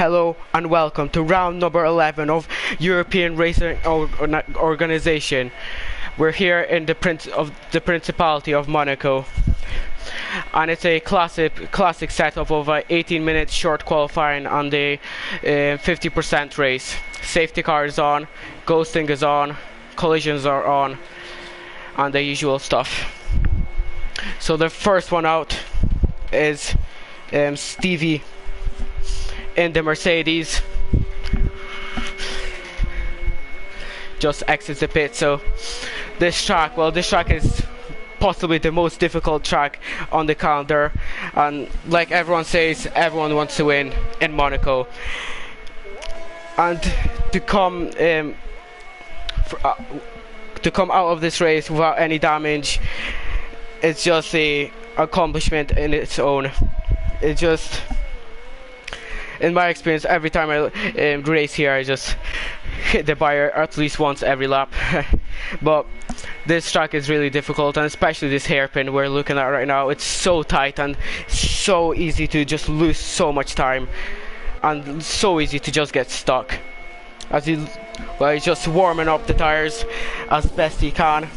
Hello and welcome to round number 11 of European Racing Organization. We're here in the Principality of Monaco, and it's a classic setup of a 18 minute short qualifying on the 50% race. Safety car is on, ghosting is on, collisions are on, and the usual stuff. So the first one out is Stevie in the Mercedes. Just exits the pit. So this track is possibly the most difficult track on the calendar, and like everyone says, everyone wants to win in Monaco, and to come out of this race without any damage, it's just a accomplishment in its own. It's just, in my experience, every time I race here, I just hit the barrier at least once every lap. But this track is really difficult, and especially this hairpin we're looking at right now. It's so tight and so easy to just lose so much time, and so easy to just get stuck. He's just warming up the tires as best he can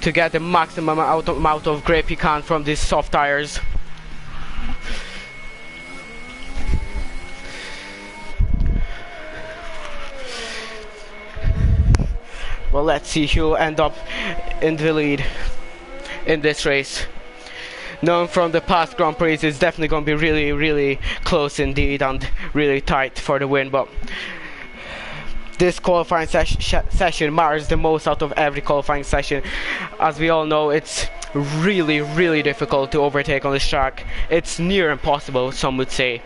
to get the maximum amount of grip he can from these soft tires. Well, let's see who'll end up in the lead in this race. Known from the past Grand Prix, it's definitely going to be really close indeed and really tight for the win, but this qualifying session matters the most out of every qualifying session. As we all know, it's really difficult to overtake on this track. It's near impossible, some would say.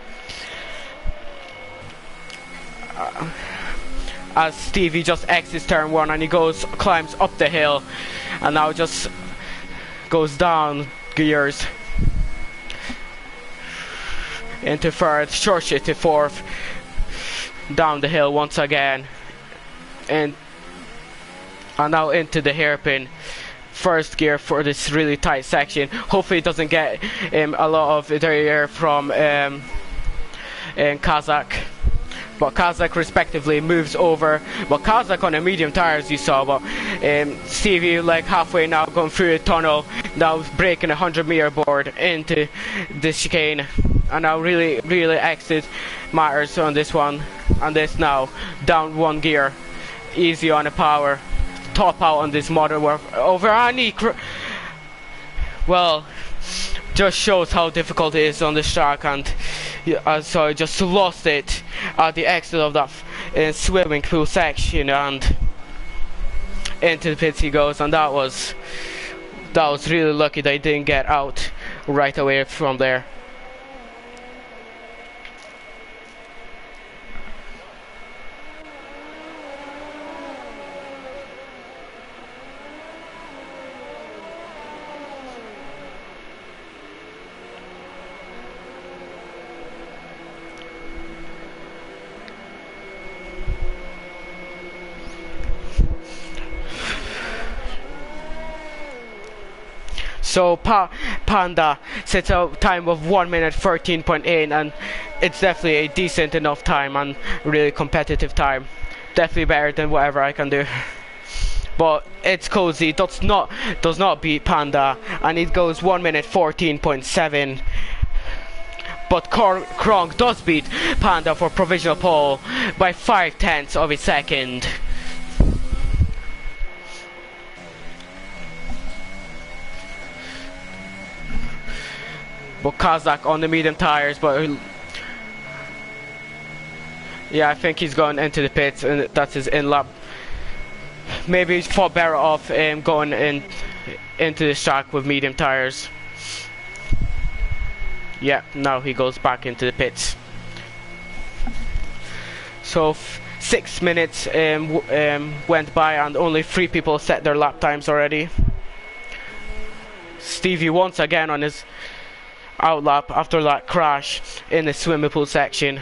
As Stevie just exits turn 1 and he climbs up the hill, and now just goes down gears into third, short shit to fourth, down the hill once again, and now into the hairpin. First gear for this really tight section. Hopefully it doesn't get a lot of air from Kazakh. But Kazakh respectively moves over. But Kazakh on the medium tires you saw, but Stevie like halfway now going through the tunnel, now breaking a 100-meter board into the chicane, and now really exit matters on this one. And this now down 1 gear, easy on the power, top out on this modern over any well, just shows how difficult it is on this track. And so I just lost it at the exit of that swimming pool section, and into the pits he goes, and that was really lucky that he didn't get out right away from there. So Panda sets a time of 1 minute 13.8, and it's definitely a decent enough time and really competitive time. Definitely better than whatever I can do. But it's cozy, does not beat Panda, and it goes 1 minute 14.7. But Kronk does beat Panda for provisional pole by 0.5 of a second. But Kazakh on the medium tires, but yeah, I think he's going into the pits, and that's his in lap. Maybe he's fought better off going into this track with medium tires. Yeah, now he goes back into the pits. So 6 minutes went by, and only 3 people set their lap times already. Stevie once again on his outlap after that crash in the swimming pool section,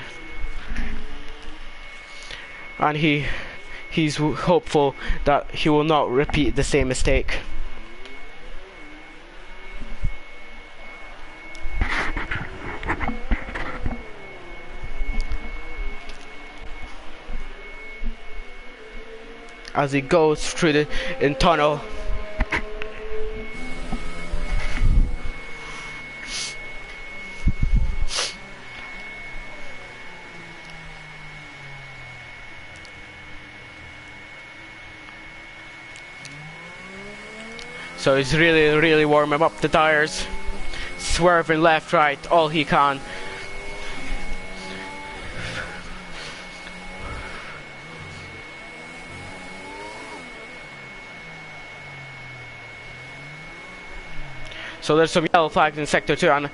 and he's hopeful that he will not repeat the same mistake. as he goes through the tunnel. So he's really warming up the tires, swerving left, right, all he can. So there's some yellow flags in sector 2, and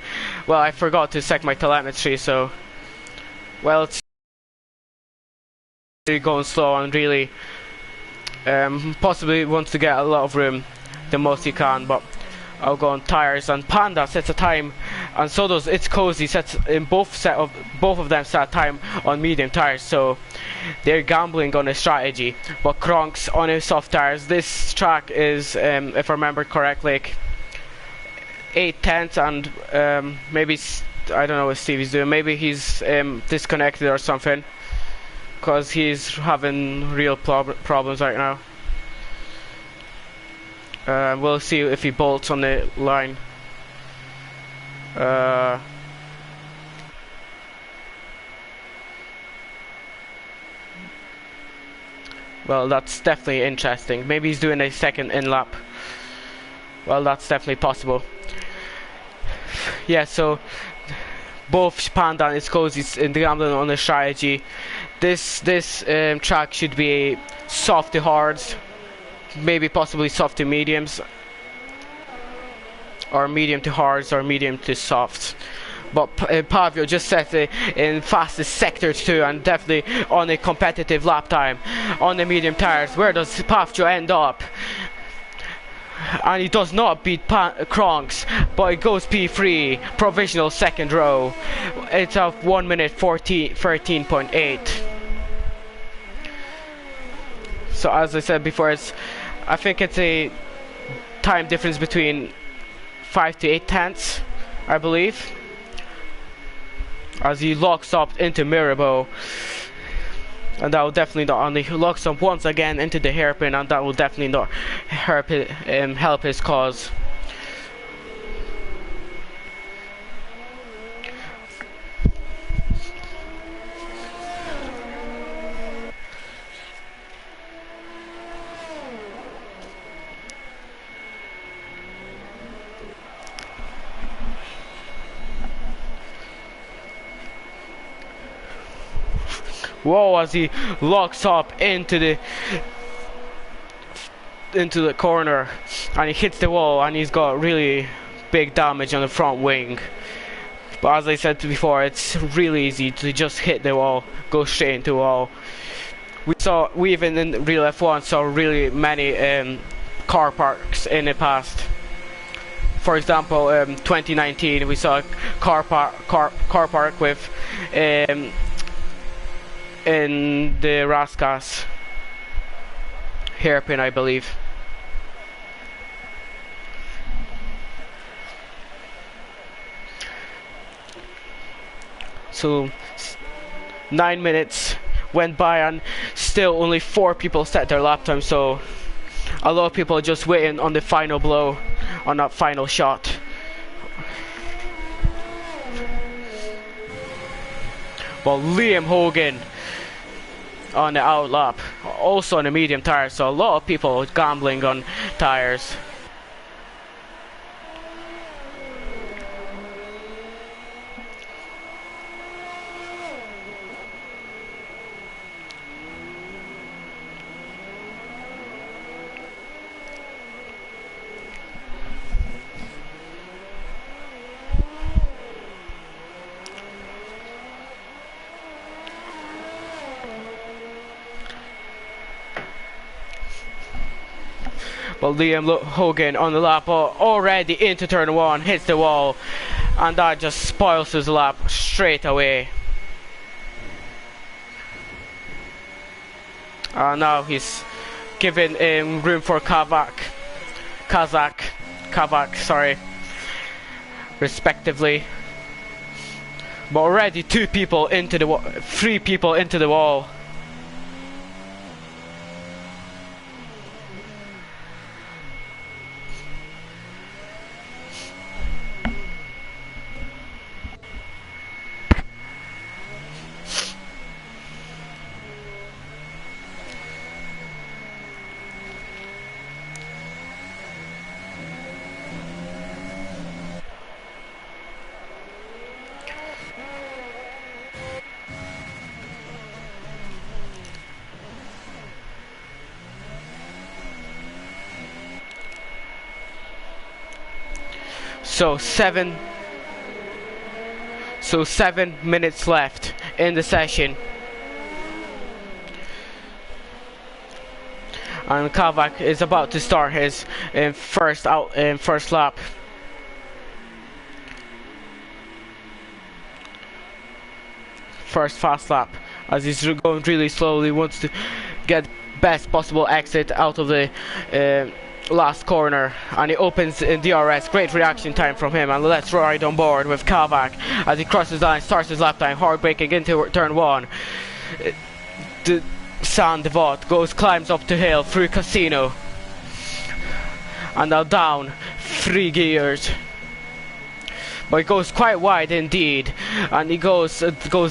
well, I forgot to check my telemetry, so well, it's really going slow and really possibly wants to get a lot of room, the most he can, but I'll go on tires. And Panda sets a time, and so does It's Cozy, sets in both of them set a time on medium tires, so they're gambling on a strategy. But Kronk's on his soft tires. This track is, if I remember correctly, like 8/10, and maybe I don't know what Stevie's doing. Maybe he's disconnected or something, because he's having real problems right now. We'll see if he bolts on the line. Well, that's definitely interesting. Maybe he's doing a second in lap. Well, that's definitely possible. Yeah, so both Panda and It's Cozy in the gambling on the strategy. This track should be soft to hards, maybe possibly soft to mediums, or medium to hards, or medium to softs. But Pavio just set it in fastest sector 2, and definitely on a competitive lap time on the medium tires. Where does Pavio end up? And he does not beat Kronks, but it goes P3, provisional second row. It's of 1 minute 13.8. So as I said before, I think it's a time difference between 5 to 8 tenths, I believe, as he locks up into Mirabeau. And that will definitely not only locks up once again into the hairpin, and that will definitely not help his cause. Whoa, as he locks up into the corner, and he hits the wall, and he's got really big damage on the front wing. But as I said before, it's really easy to just hit the wall, go straight into the wall. We even in real F1 saw really many car parks in the past. For example, 2019 we saw a car park with in the Raskas hairpin, I believe. So 9 minutes went by, and still only 4 people set their lap time, so a lot of people are just waiting on the final blow, on that final shot. Well, Liam Hogan on the out lap, also on the medium tires, so a lot of people gambling on tires. Well, Liam Hogan on the lap, already into turn 1, hits the wall, and that just spoils his lap straight away. Now he's giving room for Kavak, sorry, respectively. But already 3 people into the wall. So 7 minutes left in the session. And Kavak is about to start his first lap. First fast lap, as he's going really slowly, wants to get best possible exit out of the last corner, and he opens in DRS. Great reaction time from him, and let's ride on board with Kavak as he crosses the line, starts his lap time, hard braking into turn 1. The San Devot climbs up the hill through Casino, and now down 3 gears. But it goes quite wide indeed, and he goes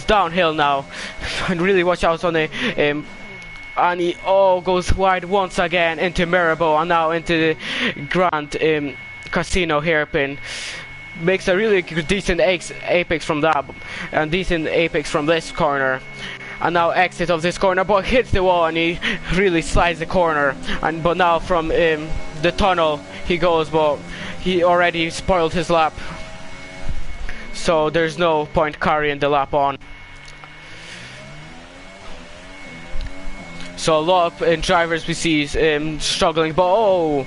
downhill now. And really watch out on the and he goes wide once again into Mirabeau, and now into the Grand Casino hairpin. Makes a really decent apex from that, and decent apex from this corner. And now exit of this corner, but hits the wall, and he really slides the corner. But now from the tunnel he goes, but he already spoiled his lap, so there's no point carrying the lap on. So a lot of drivers we see struggling, but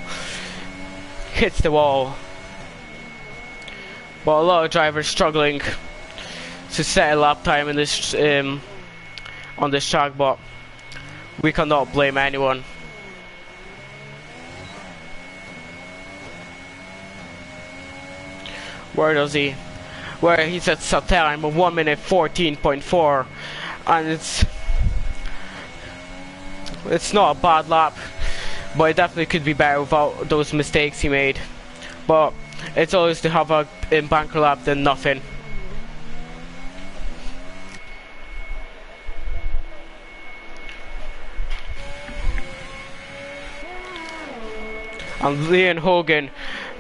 hits the wall. But a lot of drivers struggling to set a lap time in this on this track, but we cannot blame anyone. Where does he? Where he's at time of 1 minute 14.4, and it's not a bad lap, but it definitely could be better without those mistakes he made. But it's always to have a banker lap than nothing. And Leon Hogan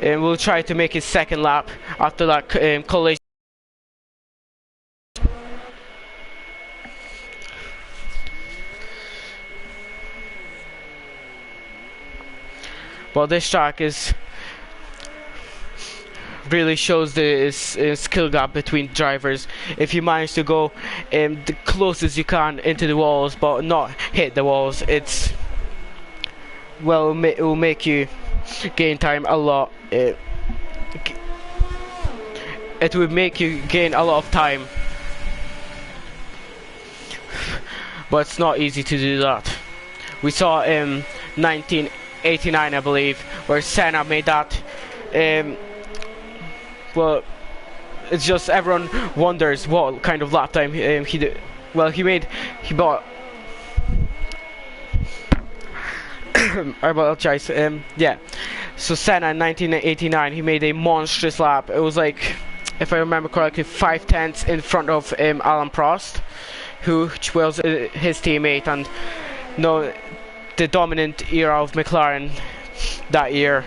will try to make his second lap after that collision. Well, this track really shows the skill gap between drivers. If you manage to go the closest you can into the walls but not hit the walls, it will make you gain time a lot. It would make you gain a lot of time, but it's not easy to do that. We saw in 1989, I believe, where Senna made that. Well, it's just everyone wonders what kind of lap time he did. Well, he bought. I apologize. Yeah. So Senna in 1989, he made a monstrous lap. It was like, if I remember correctly, 5/10 in front of Alan Prost, who was his teammate, and the dominant era of McLaren that year,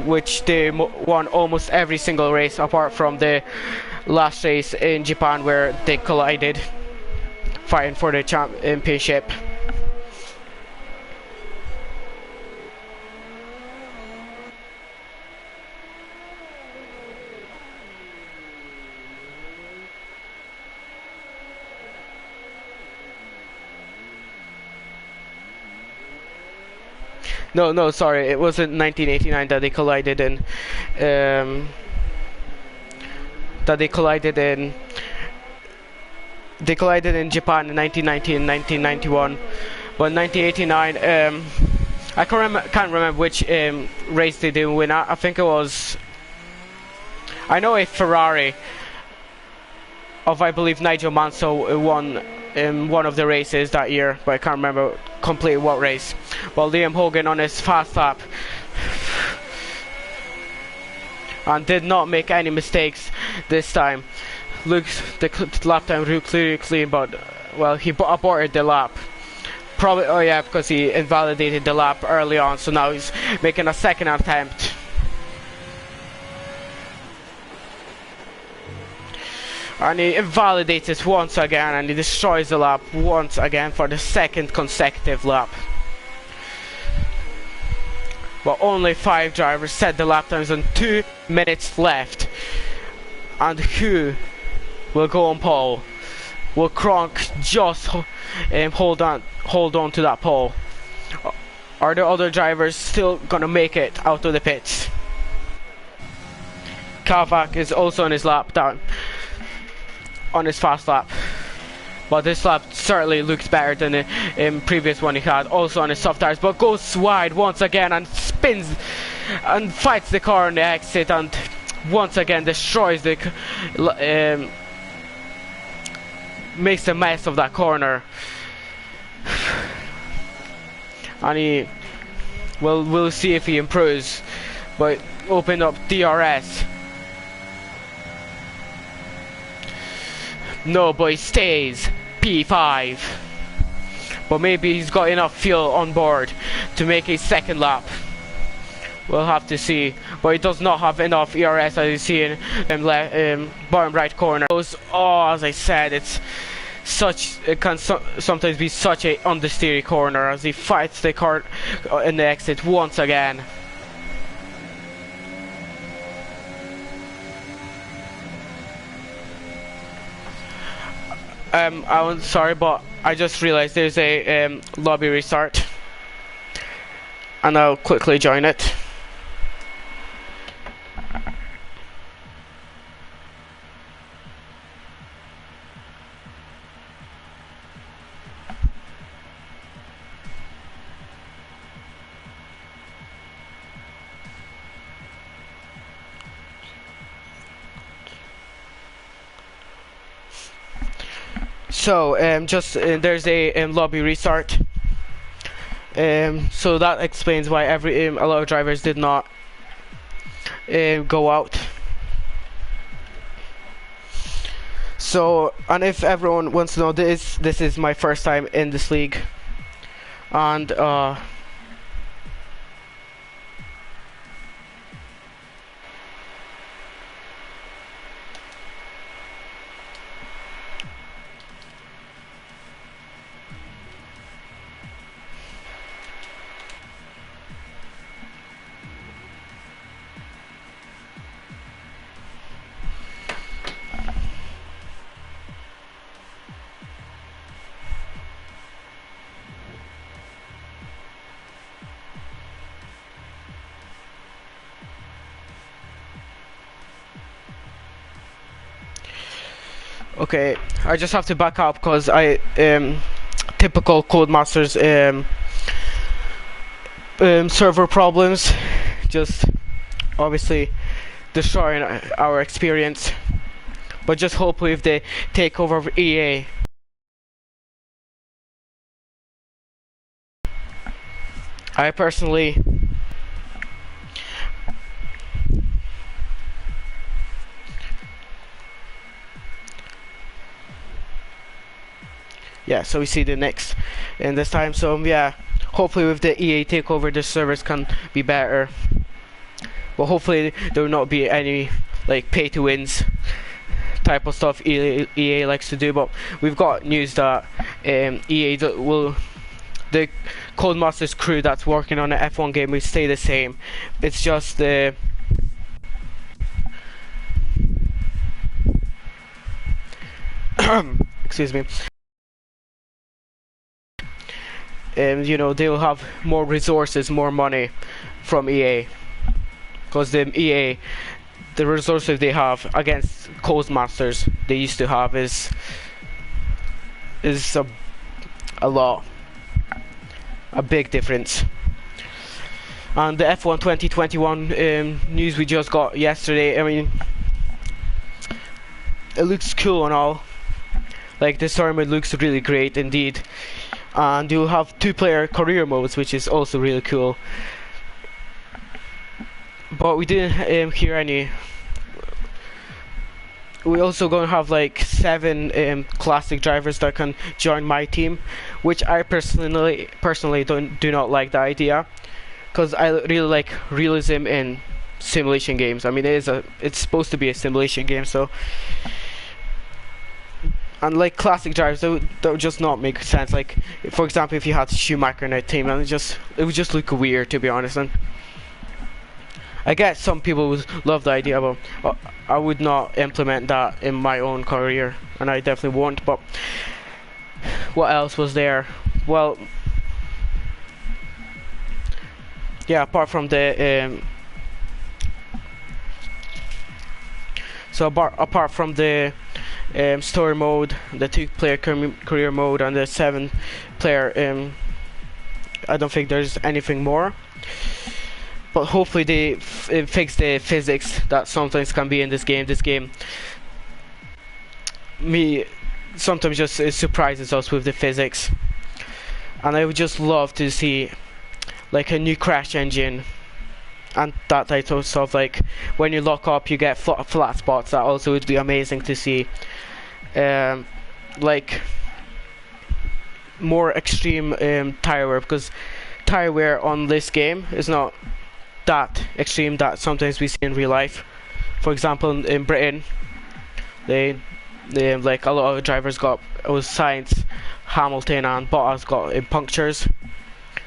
which they won almost every single race apart from the last race in Japan where they collided, fighting for the championship. No, sorry, it wasn't 1989 that they collided in. They collided in Japan in 1990 and 1991. But in 1989, I can't remember which race they didn't win. I think it was. I know a Ferrari of, I believe, Nigel Mansell won in one of the races that year, but I can't remember completely what race. Well, Liam Hogan on his fast lap and did not make any mistakes this time. Looks the lap time really clearly clean, but well, he aborted the lap. Probably, because he invalidated the lap early on, so now he's making a second attempt. And he invalidates it once again, and he destroys the lap once again for the second consecutive lap. but only 5 drivers set the lap times and 2 minutes left. And who will go on pole? Will Kronk just hold on to that pole? Are the other drivers still gonna make it out of the pits? Kavak is also on his lap down, on his fast lap, but this lap certainly looks better than the previous one he had, also on his soft tires, but goes wide once again and spins and fights the car on the exit and once again destroys the makes a mess of that corner. And we'll see if he improves, but open up DRS. No, but he stays P5, but maybe he's got enough fuel on board to make a second lap. We'll have to see, but he does not have enough ERS, as you see in bottom right corner. Oh, as I said, it can sometimes be such a understeery corner as he fights the car in the exit once again. I'm sorry, but I just realized there's a lobby restart, and I'll quickly join it. So there's a lobby restart. So that explains why a lot of drivers did not go out. So, and if everyone wants to know, this is my first time in this league, and okay, I just have to back up because typical Codemasters server problems, just obviously destroying our experience. But just hopefully if they take over EA, I personally yeah, so we see the next in this time. So yeah, hopefully with the EA takeover the servers can be better, but hopefully there will not be any like pay to wins type of stuff EA likes to do. But we've got news that EA the Codemasters crew that's working on the F1 game will stay the same. It's just the excuse me. You know, they will have more resources, more money from EA, because the resources they have against Codemasters they used to have is a lot, a big difference. And the F1 2021 news we just got yesterday, I mean, it looks cool and all. Like, this tournament looks really great indeed. And you'll have 2-player career modes, which is also really cool. But we didn't hear any. We also gonna have like 7 classic drivers that can join my team, which I personally do not like the idea, because I really like realism in simulation games. I mean, it's supposed to be a simulation game, so. And like classic drivers, that would just not make sense. Like, for example, if you had Schumacher in a team, and it would just look weird, to be honest. And I guess some people would love the idea, but I would not implement that in my own career, and I definitely won't. But what else was there? Well, yeah, apart from the apart from the story mode, the 2-player career mode, and the 7-player, I don't think there's anything more. But hopefully they fix the physics that sometimes can be in this game. This game, sometimes just surprises us with the physics, and I would just love to see like a new crash engine and that type of stuff. Like when you lock up, you get flat spots. That also would be amazing to see. Like more extreme tire wear, because tire wear on this game is not that extreme that sometimes we see in real life. For example, in Britain, they like a lot of drivers got, it was Sainz, Hamilton, and Bottas got punctures.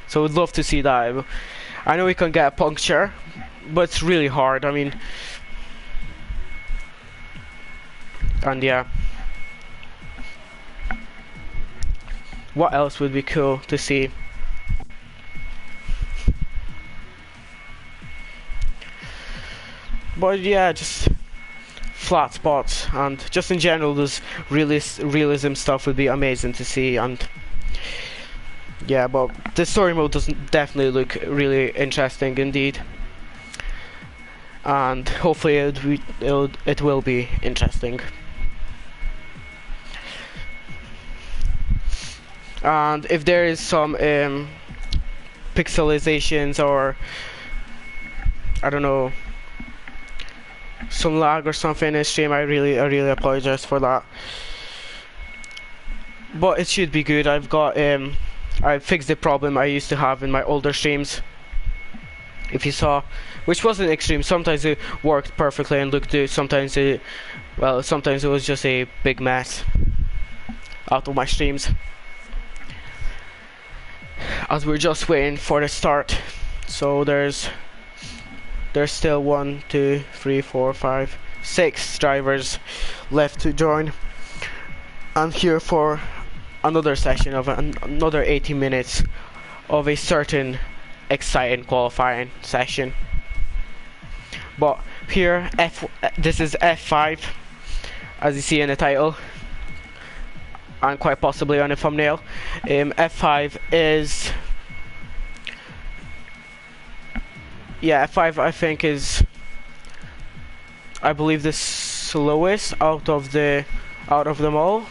So we'd love to see that. I know we can get a puncture, but it's really hard. I mean, and yeah. What else would be cool to see? But yeah, just flat spots, and just in general, this realism stuff would be amazing to see. And yeah, but the story mode doesn't definitely look really interesting indeed, and hopefully it will be interesting. And if there is some pixelizations, or I don't know, some lag or something in the stream, I really apologize for that. But it should be good. I've got I fixed the problem I used to have in my older streams, if you saw, which wasn't extreme. Sometimes it worked perfectly and looked good. Sometimes it was just a big mess out of my streams. As we're just waiting for the start, so there's still 1, 2, 3, 4, 5, 6 drivers left to join. I'm here for another session of another 80 minutes of a certain exciting qualifying session. But here, this is F5, as you see in the title, and quite possibly on the thumbnail. F5 is, yeah, F5 I think is, I believe, the slowest out of them all.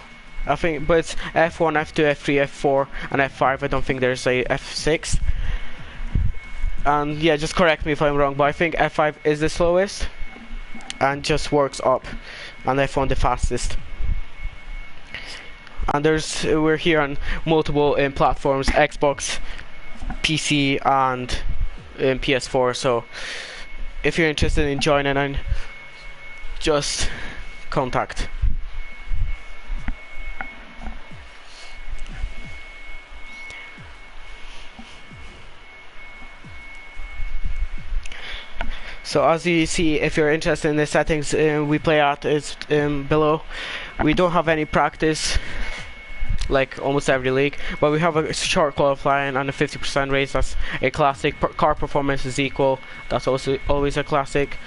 I think, but it's F1, F2, F3, F4, and F5. I don't think there's a F6. And yeah, just correct me if I'm wrong, but I think F5 is the slowest and just works up, and F1 the fastest. And we're here on multiple platforms: Xbox, PC, and PS4. So if you're interested in joining, and just contact. So as you see, if you're interested in the settings we play at, is below. We don't have any practice like almost every league, but we have a short qualifying and a 50% race. That's a classic. Car performance is equal. That's also always a classic.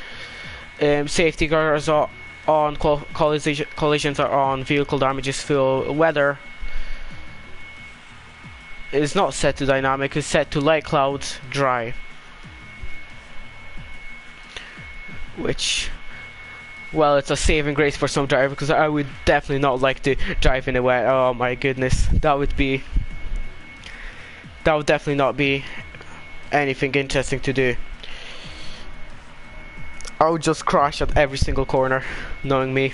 Safety guards are on, collisions are on, vehicle damage is full, weather is not set to dynamic, it's set to light clouds, dry. Which, well, it's a saving grace for some drivers, because I would definitely not like to drive in the wet. Oh my goodness, that would definitely not be anything interesting to do. I would just crash at every single corner, knowing me,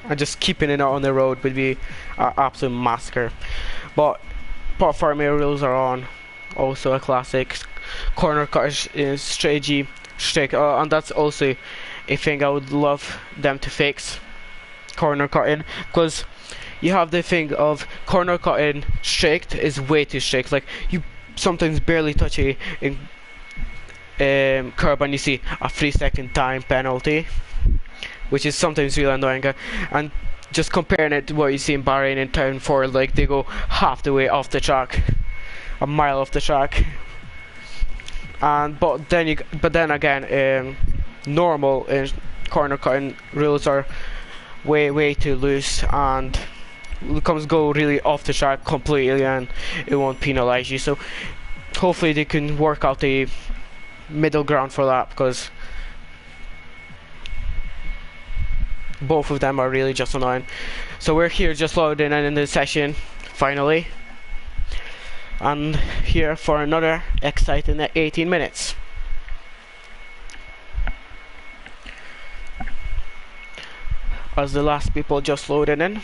and just keeping it on the road would be an absolute massacre. But platform aerials are on, also a classic. Corner cars is strategy. And that's also a thing I would love them to fix, corner cutting, because you have the thing of corner cutting strict is way too strict. Like, you sometimes barely touch curb and you see a 3-second time penalty, which is sometimes really annoying. And just comparing it to what you see in Bahrain in turn 4, like they go half the way off the track, a mile off the track. And but then again, normal corner cutting rules are way too loose, and comes go really off the track completely, and it won't penalize you. So hopefully they can work out the middle ground for that, because both of them are really just annoying. So we're here just loading in the session finally, and here for another exciting 18 minutes. As the last people just loaded in.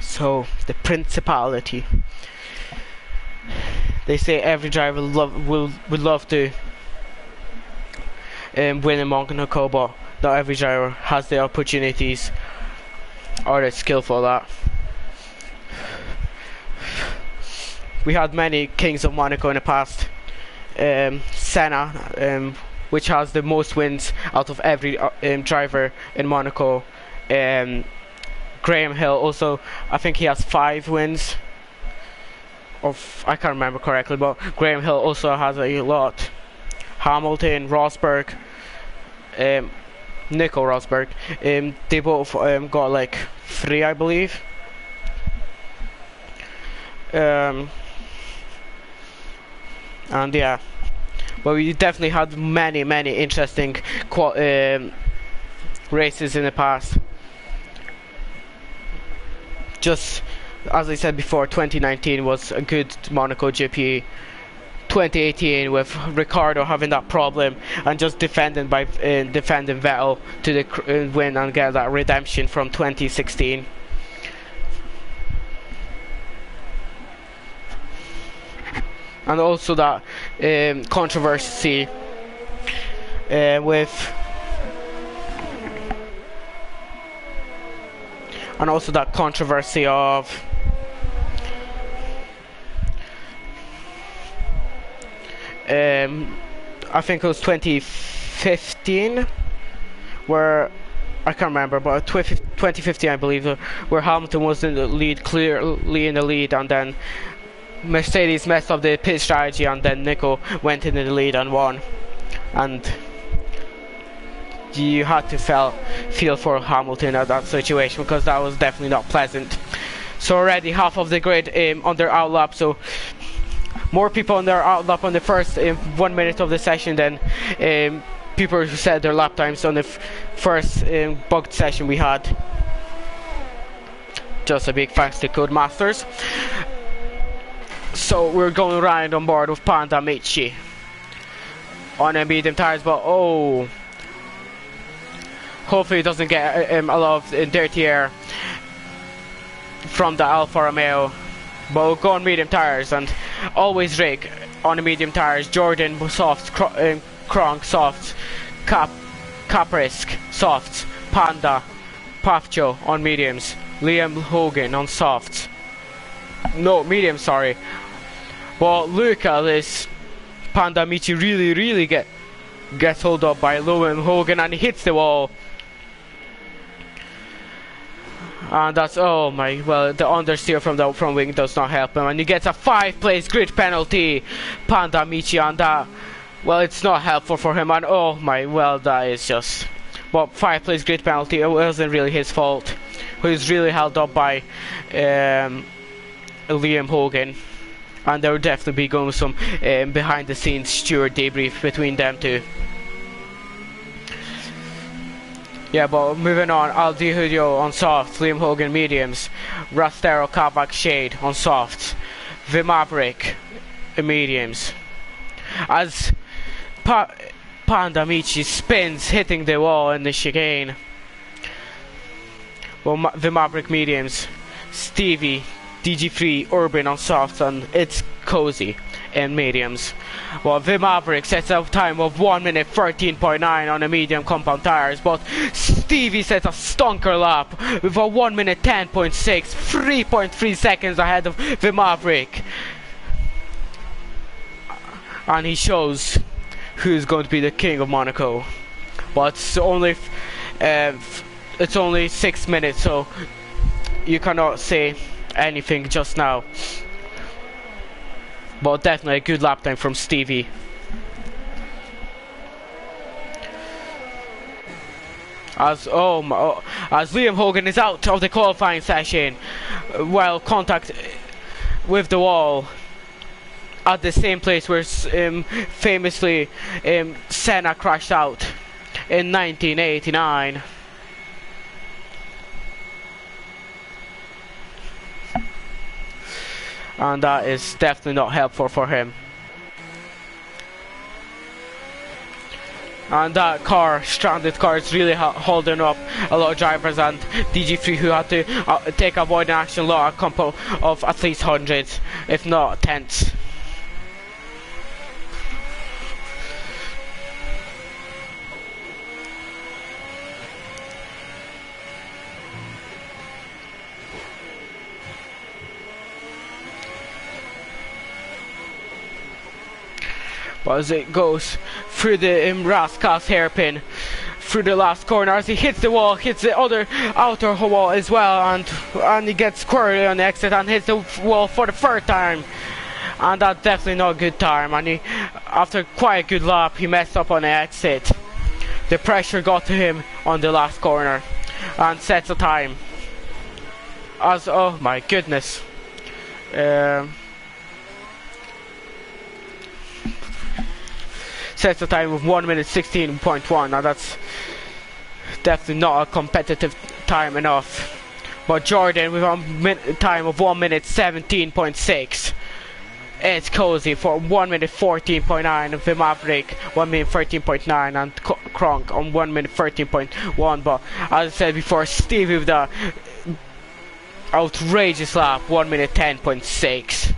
So the principality. They say every driver would love to win in Monaco, but not every driver has the opportunities or the skill for that. We had many kings of Monaco in the past. Senna, which has the most wins out of every driver in Monaco. Graham Hill also, I think he has 5 wins. I can't remember correctly, but Graham Hill also has a lot. Hamilton, Rosberg, Nico Rosberg, they both got like 3, I believe. And yeah, but we definitely had many interesting races in the past. Just as I said before, 2019 was a good Monaco GP. 2018 with Ricciardo having that problem and just defending Vettel to the win and get that redemption from 2016. And also that controversy with. And also that controversy of I think it was 2015, where I can't remember, but 2015 I believe, where Hamilton was in the lead, clearly in the lead, and then Mercedes messed up the pit strategy, and then Nico went into the lead and won. And you had to feel for Hamilton at that situation, because that was definitely not pleasant. So already half of the grid on their outlap, so more people on their outlap on the first 1 minute of the session than people who set their lap times on the first bugged session we had. Just a big thanks to Codemasters. So we're going right on board with Panda Michi on a medium tires, but oh, hopefully it doesn't get a lot of dirty air from the Alfa Romeo. But we'll go on medium tires, and always Rick on the medium tires, Jordan soft, Kronk soft, Caprisk soft, Panda, Pafcho on mediums, Liam Hogan on softs. No, medium, sorry. Well, Luca, this Panda Michi really gets hold up by Liam Hogan, and he hits the wall. And that's, oh my, well, the understeer from the front wing does not help him, and he gets a 5-place grid penalty, Panda Michi, and that, well, it's not helpful for him, and oh my, well, that is just, well, 5-place grid penalty. It wasn't really his fault. He was really held up by Liam Hogan, and there will definitely be going some behind the scenes steward debrief between them two. Yeah, but moving on, Aldi Hudio on soft, Liam Hogan mediums, Rastero Kabak Shade on soft, Vimaverick mediums. As Panda Michi spins, hitting the wall in the chicane. Well, Vimaverick mediums, Stevie, DG3, Urban on soft, and it's cozy. in mediums. Well, the Maverick sets a time of 1 minute 13.9 on the medium compound tires, but Stevie sets a stunker lap with a 1 minute 10.6, 3.3 seconds ahead of the Maverick. And he shows who's going to be the king of Monaco. But it's only 6 minutes, so you cannot say anything just now. But definitely a good lap time from Stevie. As Liam Hogan is out of the qualifying session while contact with the wall at the same place where famously Senna crashed out in 1989. And that is definitely not helpful for him. And that stranded car is really holding up a lot of drivers and DG3 who had to take avoiding action law, a couple of at least hundreds, if not tenths. But as it goes through the Rascal's hairpin, through the last corner, as he hits the wall, hits the other outer wall as well, and he gets squarely on the exit and hits the wall for the third time. And that's definitely not a good time. And after quite a good lap, he messed up on the exit. The pressure got to him on the last corner and sets a time. Oh my goodness. Sets the time of 1 minute 16.1. Now that's definitely not a competitive time enough. But Jordan with a time of 1 minute 17.6. It's cozy for 1 minute 14.9. The Maverick 1 minute 13.9 and Kronk on 1 minute 13.1. But as I said before, Steve with the outrageous lap 1 minute 10.6.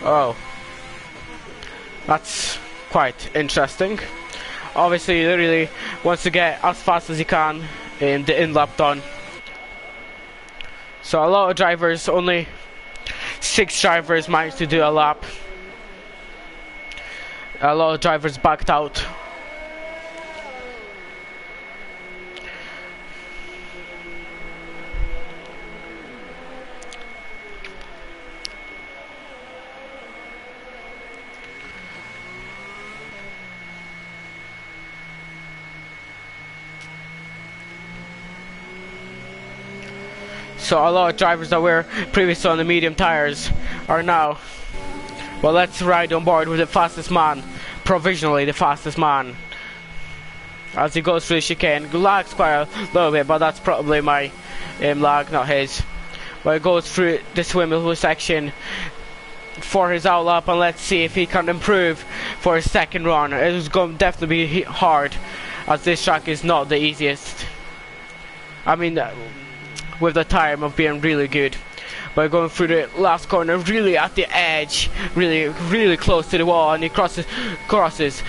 Oh, that's quite interesting. Obviously, he really wants to get as fast as he can in the in-lap done. So a lot of drivers, only 6 drivers managed to do a lap. A lot of drivers backed out. So a lot of drivers that were previously on the medium tires are now, well, let's ride on board with the fastest man, provisionally the fastest man. As he goes through the chicane, lags quite a little bit, but that's probably my lag, not his. But he goes through the swimmable section for his outlap, and let's see if he can improve for his second run. It's going to definitely be hard, as this track is not the easiest. I mean, with the time of being really good. But going through the last corner, really at the edge, really close to the wall, and he crosses.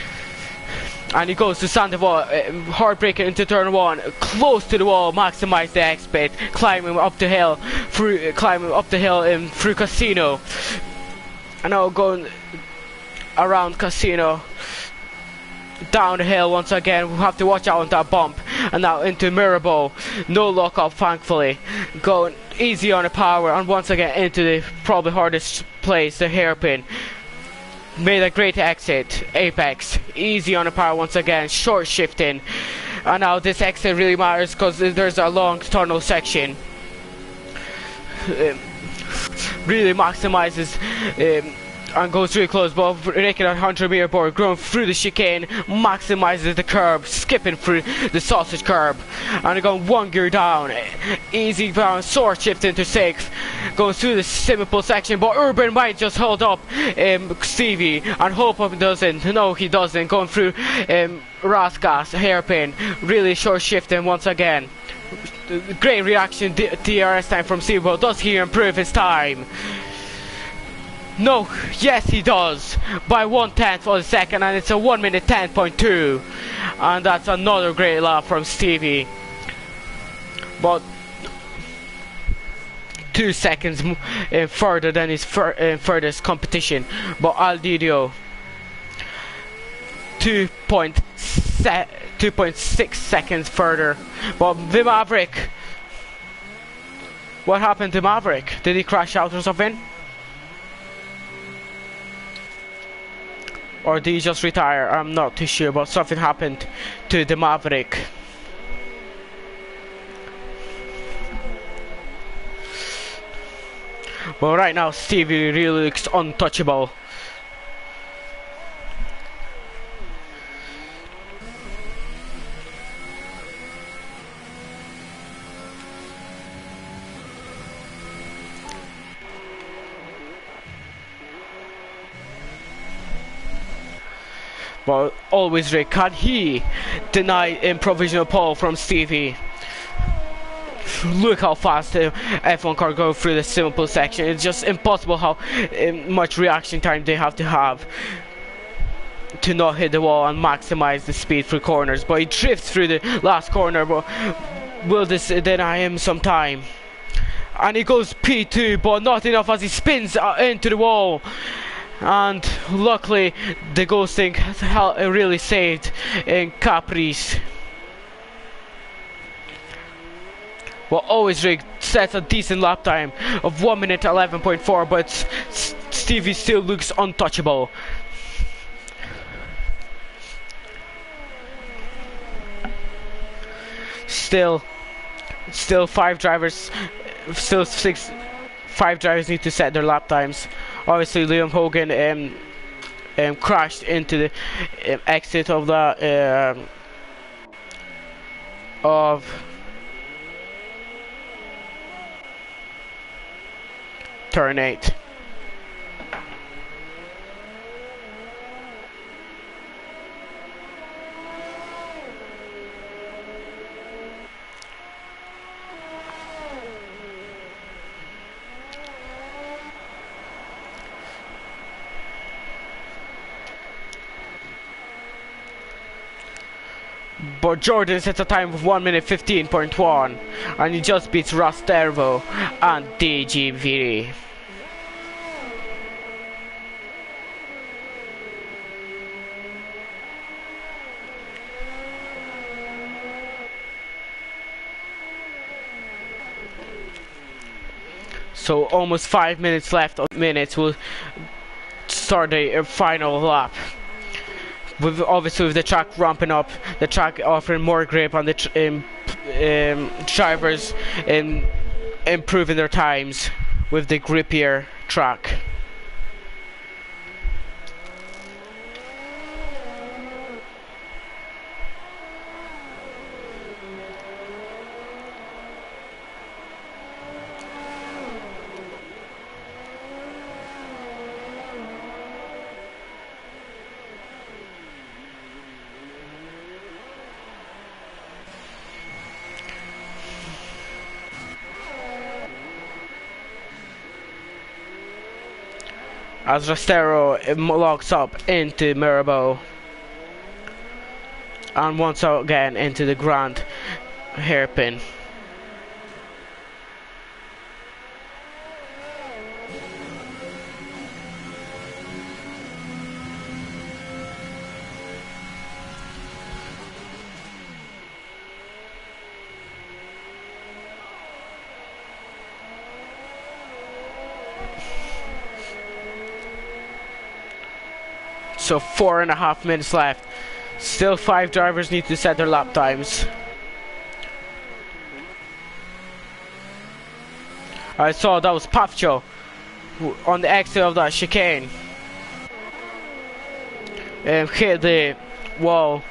And he goes to sand the wall, heartbreaker into turn 1, close to the wall, maximize the exit, climbing up the hill through Casino. And now going around Casino, down the hill once again. We have to watch out on that bump, and now into Mirabeau, no lockup thankfully, going easy on the power, and once again into the probably hardest place, the hairpin. Made a great exit, apex, easy on the power once again, short shifting, and now this exit really matters because there's a long tunnel section. Really maximizes and goes really close, but raking a 100-meter board, going through the chicane, maximizes the curb, skipping through the sausage curb, and going one gear down, easy down, sword shift into 6th, goes through the semi-pole section, but Urban might just hold up Stevie, and hope he doesn't. No, he doesn't, going through Raskas, hairpin, really short shifting once again. Great reaction, DRS time from Stevie, but does he improve his time? No, yes he does, by 1/10 of a second, and it's a 1 minute 10.2, and that's another great lap from Stevie, but 2 seconds further than his furthest competition. But Aldidio 2.6 seconds further. But the Maverick, what happened to Maverick? Did he crash out or something? Or did he just retire? I'm not too sure, but something happened to the Maverick. But right now Stevie really looks untouchable. But always Rick, can he deny a provisional pole from Stevie? Look how fast the F1 car go through the simple section. It's just impossible how much reaction time they have to not hit the wall and maximize the speed through corners. But he drifts through the last corner, but will this deny him some time? And he goes P2, but not enough as he spins into the wall. And luckily the ghosting really saved in Caprice. Well, always Rig sets a decent lap time of 1 minute 11.4, but Stevie still looks untouchable. Still 5 drivers need to set their lap times. Obviously Liam Hogan crashed into the exit of the turn 8. But Jordan sets a time of 1 minute 15.1, and he just beats Rastervo and DGV. So almost 5 minutes left. We'll start the final lap. Obviously with the track ramping up, the track offering more grip on the drivers improving their times with the grippier track. As Rastero locks up into Mirabeau and once again into the grand hairpin. So 4.5 minutes left. Still 5 drivers need to set their lap times. I saw that was Pafcho on the exit of that chicane. hit the wall.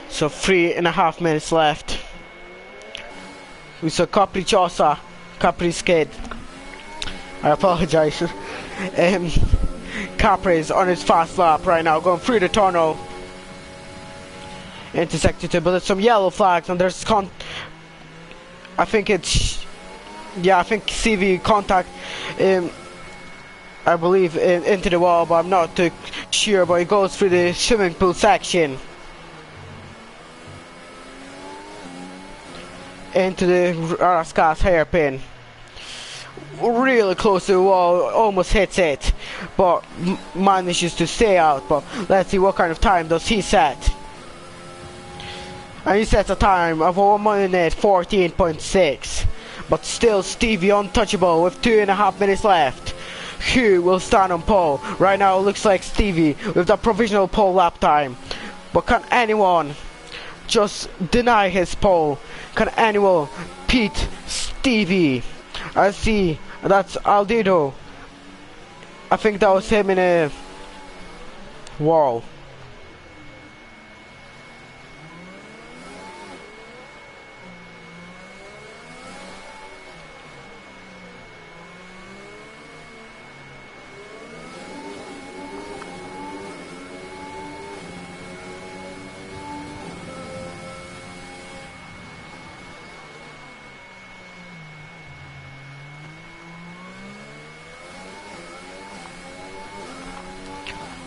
So 3.5 minutes left. We saw Capricciosa, Capriskid. I apologize. Capri is on his fast lap right now, going through the tunnel into sector 2, but there's some yellow flags and there's I think it's, yeah, I think CV contact, I believe, into the wall, but I'm not too sure, but it goes through the swimming pool section into the Raskas hairpin. Really close to the wall, almost hits it, but manages to stay out. But let's see what kind of time does he set. And he sets a time of 1 minute 14.6. But still Stevie untouchable with 2.5 minutes left. Who will stand on pole? Right now it looks like Stevie with the provisional pole lap time. But can anyone just deny his pole? Can anyone beat Stevie? I see, that's Aldido. I think that was him in a wall.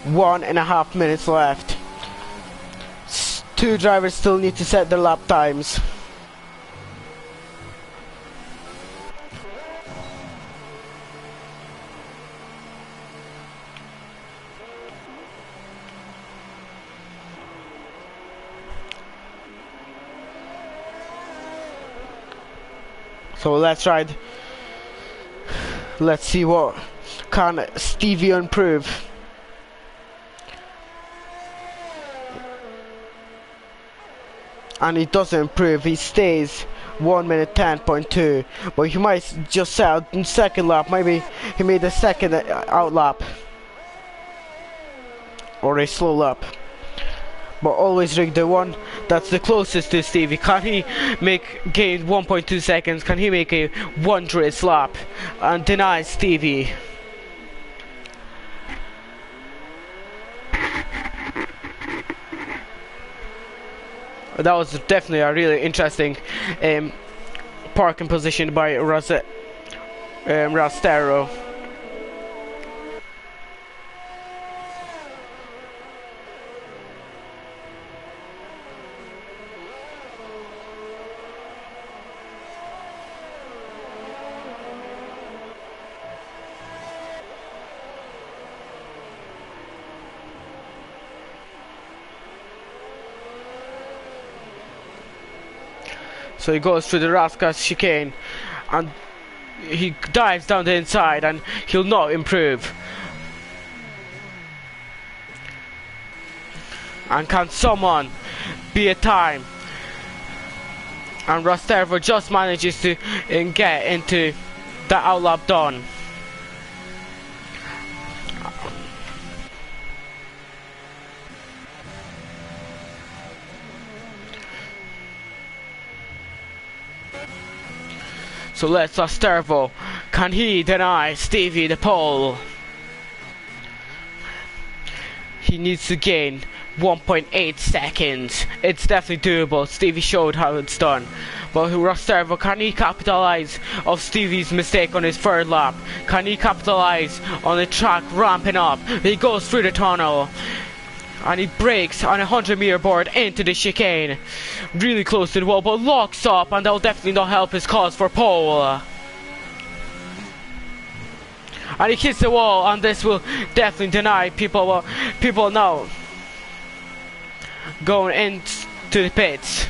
One and a half minutes left. Two drivers still need to set their lap times. So let's ride. Let's see what can Stevie improve. And he doesn't improve, he stays 1 minute 10.2, but he might just set out in second lap. Maybe he made a second out lap or a slow lap, but always rig the one that's the closest to Stevie. Can he gain 1.2 seconds? Can he make a wondrous lap and deny Stevie? That was definitely a really interesting parking position by Rastero. So he goes through the Raskas chicane and he dives down the inside and he'll not improve. And can someone be a time? And Rastervo just manages to get into the outlap done. So let's Rastervo. Can he deny Stevie the pole? He needs to gain 1.8 seconds. It's definitely doable. Stevie showed how it's done. But Rostervo, can he capitalize of Stevie's mistake on his third lap? Can he capitalize on the track ramping up? He goes through the tunnel and he breaks on a 100-meter board into the chicane. Really close to the wall, but locks up, and that will definitely not help his cause for pole. And he hits the wall, and this will definitely deny people now going into the pits.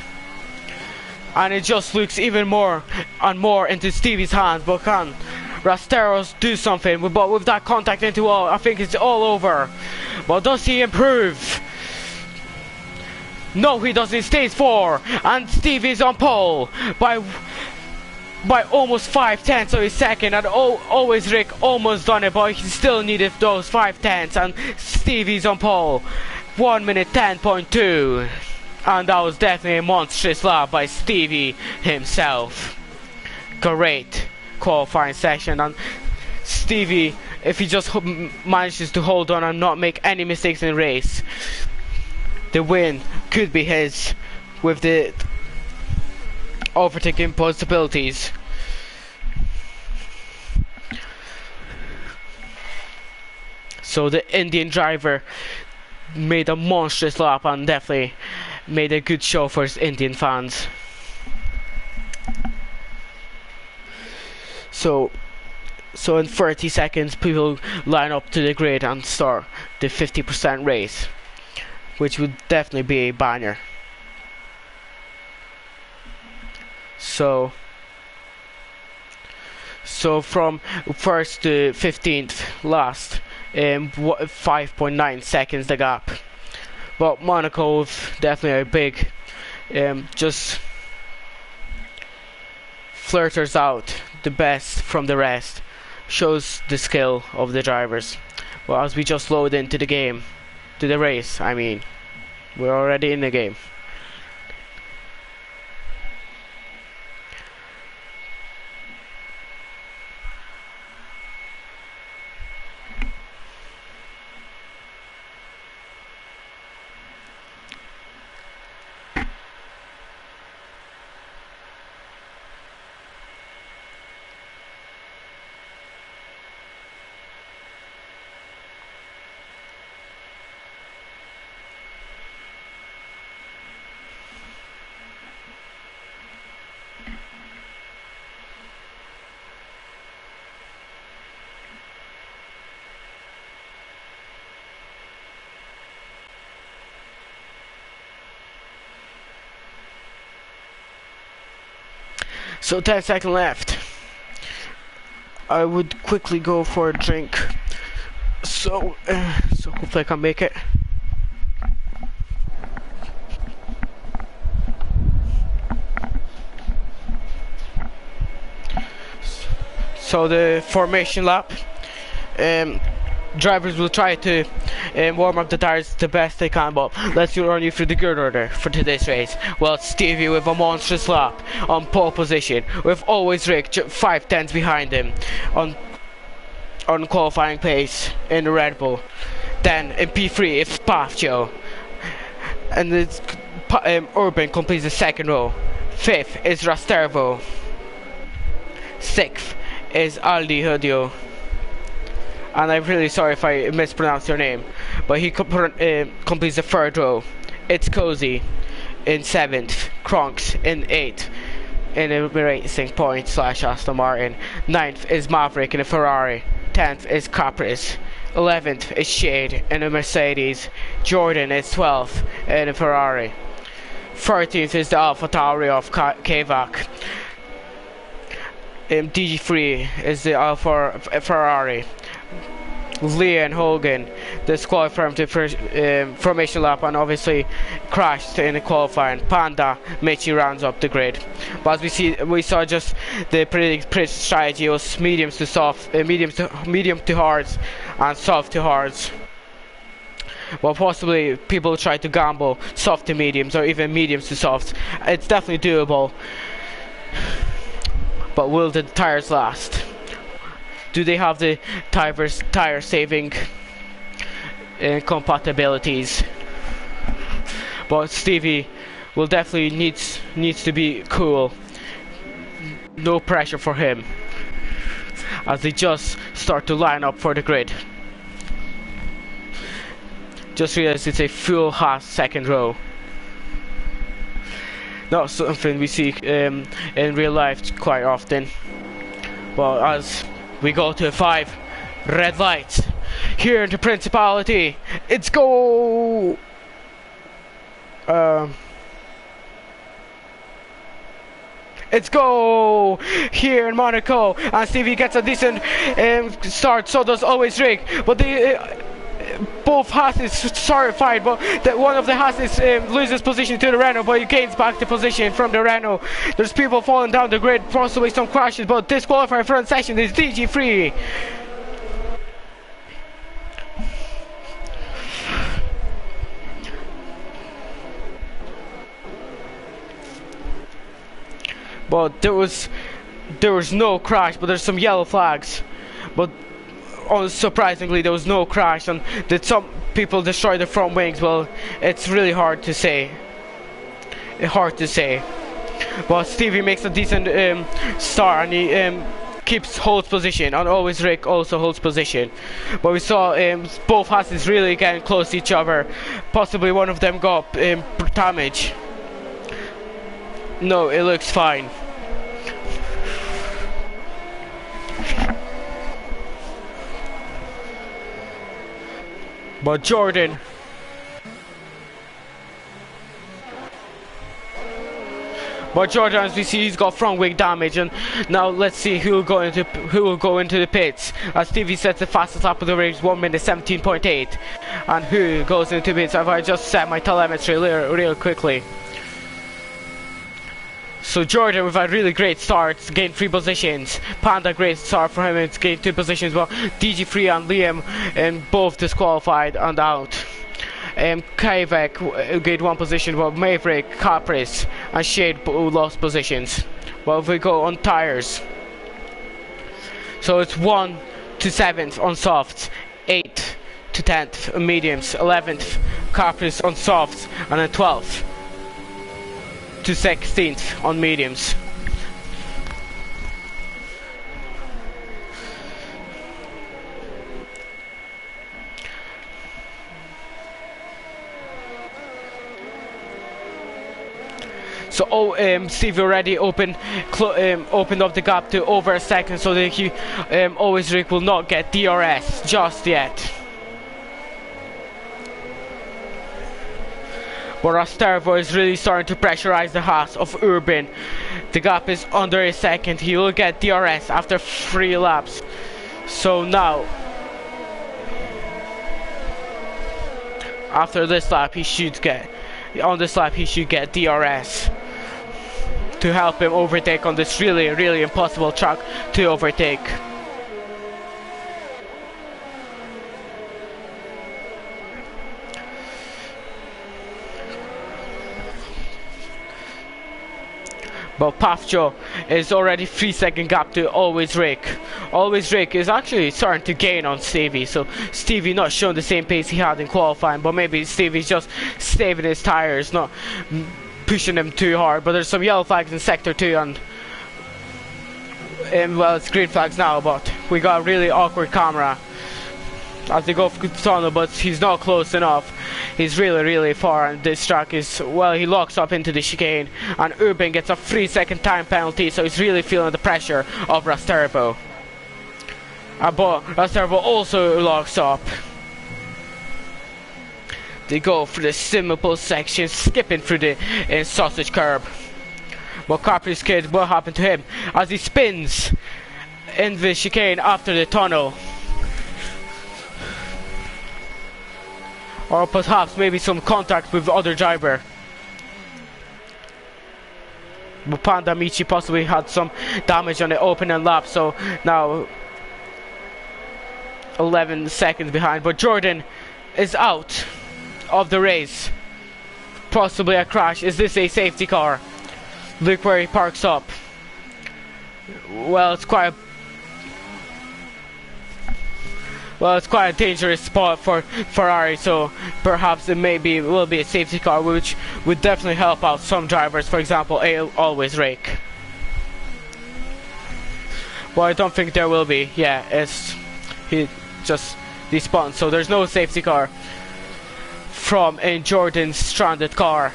And it just looks even more and more into Stevie's hands. But can Rasteros do something? But with that contact into wall, I think it's all over. But does he improve? No, he doesn't. He stays 4, and Stevie's on pole by almost 5/10 of a second. And always Rick almost done it, but he still needed those 5/10, and Stevie's on pole. 1 minute 10.2. And that was definitely a monstrous lap by Stevie himself. Great qualifying session, and Stevie, if he just manages to hold on and not make any mistakes in the race, the win could be his with the overtaking possibilities. So the Indian driver made a monstrous lap and definitely made a good show for his Indian fans. So in 30 seconds people line up to the grid and start the 50% race, which would definitely be a banger. So from 1st to 15th last, 5.9 seconds the gap. But Monaco definitely a big, just flirters out the best from the rest, shows the skill of the drivers. Well, as we just load into the game, to the race, I mean, we're already in the game. So 10 seconds left. I would quickly go for a drink. So hopefully I can make it. So the formation lap. Drivers will try to warm up the tires the best they can, but let's run you through the grid order for today's race. Well, Stevie with a monstrous lap on pole position, with always Rick 5/10 behind him on qualifying pace in the Red Bull. Then in P3 it's Pafcio, and it's Urban completes the second row. 5th is Rastervo. 6th is Aldi Hudio. And I'm really sorry if I mispronounced your name, but he completes the 3rd row. It's Cozy in 7th, Kronks in 8th, in a Racing Point / Aston Martin. 9th is Maverick in a Ferrari. 10th is Caprice. 11th is Shade in a Mercedes. Jordan is 12th in a Ferrari. 13th is the Alpha Tauri of Kavak. DG3 is the Alpha Ferrari. Leon Hogan disqualified from the formation lap and obviously crashed in the qualifying. Panda Michi rounds up the grid. But as we saw just the predicted strategy was medium to hards and soft to hards. Well, possibly people try to gamble soft to mediums or even mediums to softs. It's definitely doable. But will the tires last? Do they have the tire saving compatibilities? but Stevie will definitely needs to be cool. No pressure for him as they just start to line up for the grid. Just realized it's a full Haas second row. Not something we see in real life quite often. Well, as we go to 5 red lights here in the Principality, it's go. It's go here in Monaco, and Stevie gets a decent start. So does always Rick, but both Haas certified, but one of the Haas loses position to the Renault, but he gains back the position from the Renault. There's people falling down the grid, possibly some crashes, but disqualified front section is DG3. But there was no crash, but there's some yellow flags. But unsurprisingly, there was no crash, and did some people destroy the front wings? Well, it's really hard to say. But Stevie makes a decent start, and he holds position, and always Rick also holds position. But we saw both Hasses really getting close to each other. Possibly one of them got damage. No, it looks fine. But Jordan, as we see, he's got front wing damage, and now let's see who will go into the pits. As Stevie sets the fastest lap of the race, 1 minute 17.8, and who goes into pits? If I just set my telemetry real quickly. So Jordan with a really great start, gained 3 positions. Panda, great start for him, it's gained 2 positions. Well, DG3 and Liam both disqualified and out. Kayvek gained 1 position, while Maverick, Caprice and Shade lost positions. Well, if we go on tires, so it's 1 to 7th on softs, 8th to 10th on mediums, 11th Caprice on softs, and then 12th to 16th on mediums. So Stevie already opened up the gap to over a second, so that he always Rick will not get DRS just yet. But Rastervo is really starting to pressurize the Haas of Urban. The gap is under a second. He will get DRS after 3 laps. So now, after this lap, he should get DRS to help him overtake on this really impossible track to overtake. But Pafjo is already 3-second gap to Always Rick. Always Rick is actually starting to gain on Stevie, so Stevie not showing the same pace he had in qualifying, but maybe Stevie's just saving his tires, not pushing them too hard. But there's some yellow flags in sector 2, and well, it's green flags now, but we got a really awkward camera as they go for the tunnel, but he's not close enough. He's really far, and this track is, well, he locks up into the chicane, and Urban gets a 3-second time penalty, so he's really feeling the pressure of Rasterbo. But Rasterbo also locks up. They go for the simple section, skipping through the sausage curb. But Capri's kid, what happened to him as he spins in the chicane after the tunnel? Or perhaps maybe some contact with the other driver. But Panda Michi possibly had some damage on the opening lap, so now 11 seconds behind. But Jordan is out of the race. Possibly a crash. Is this a safety car? Look where he parks up. Well, it's quite a... Well, it's quite a dangerous spot for Ferrari, so perhaps it will be a safety car, which would definitely help out some drivers. For example, always rake. Well, I don't think there will be. Yeah, he just despawned, so there's no safety car from in Jordan's stranded car.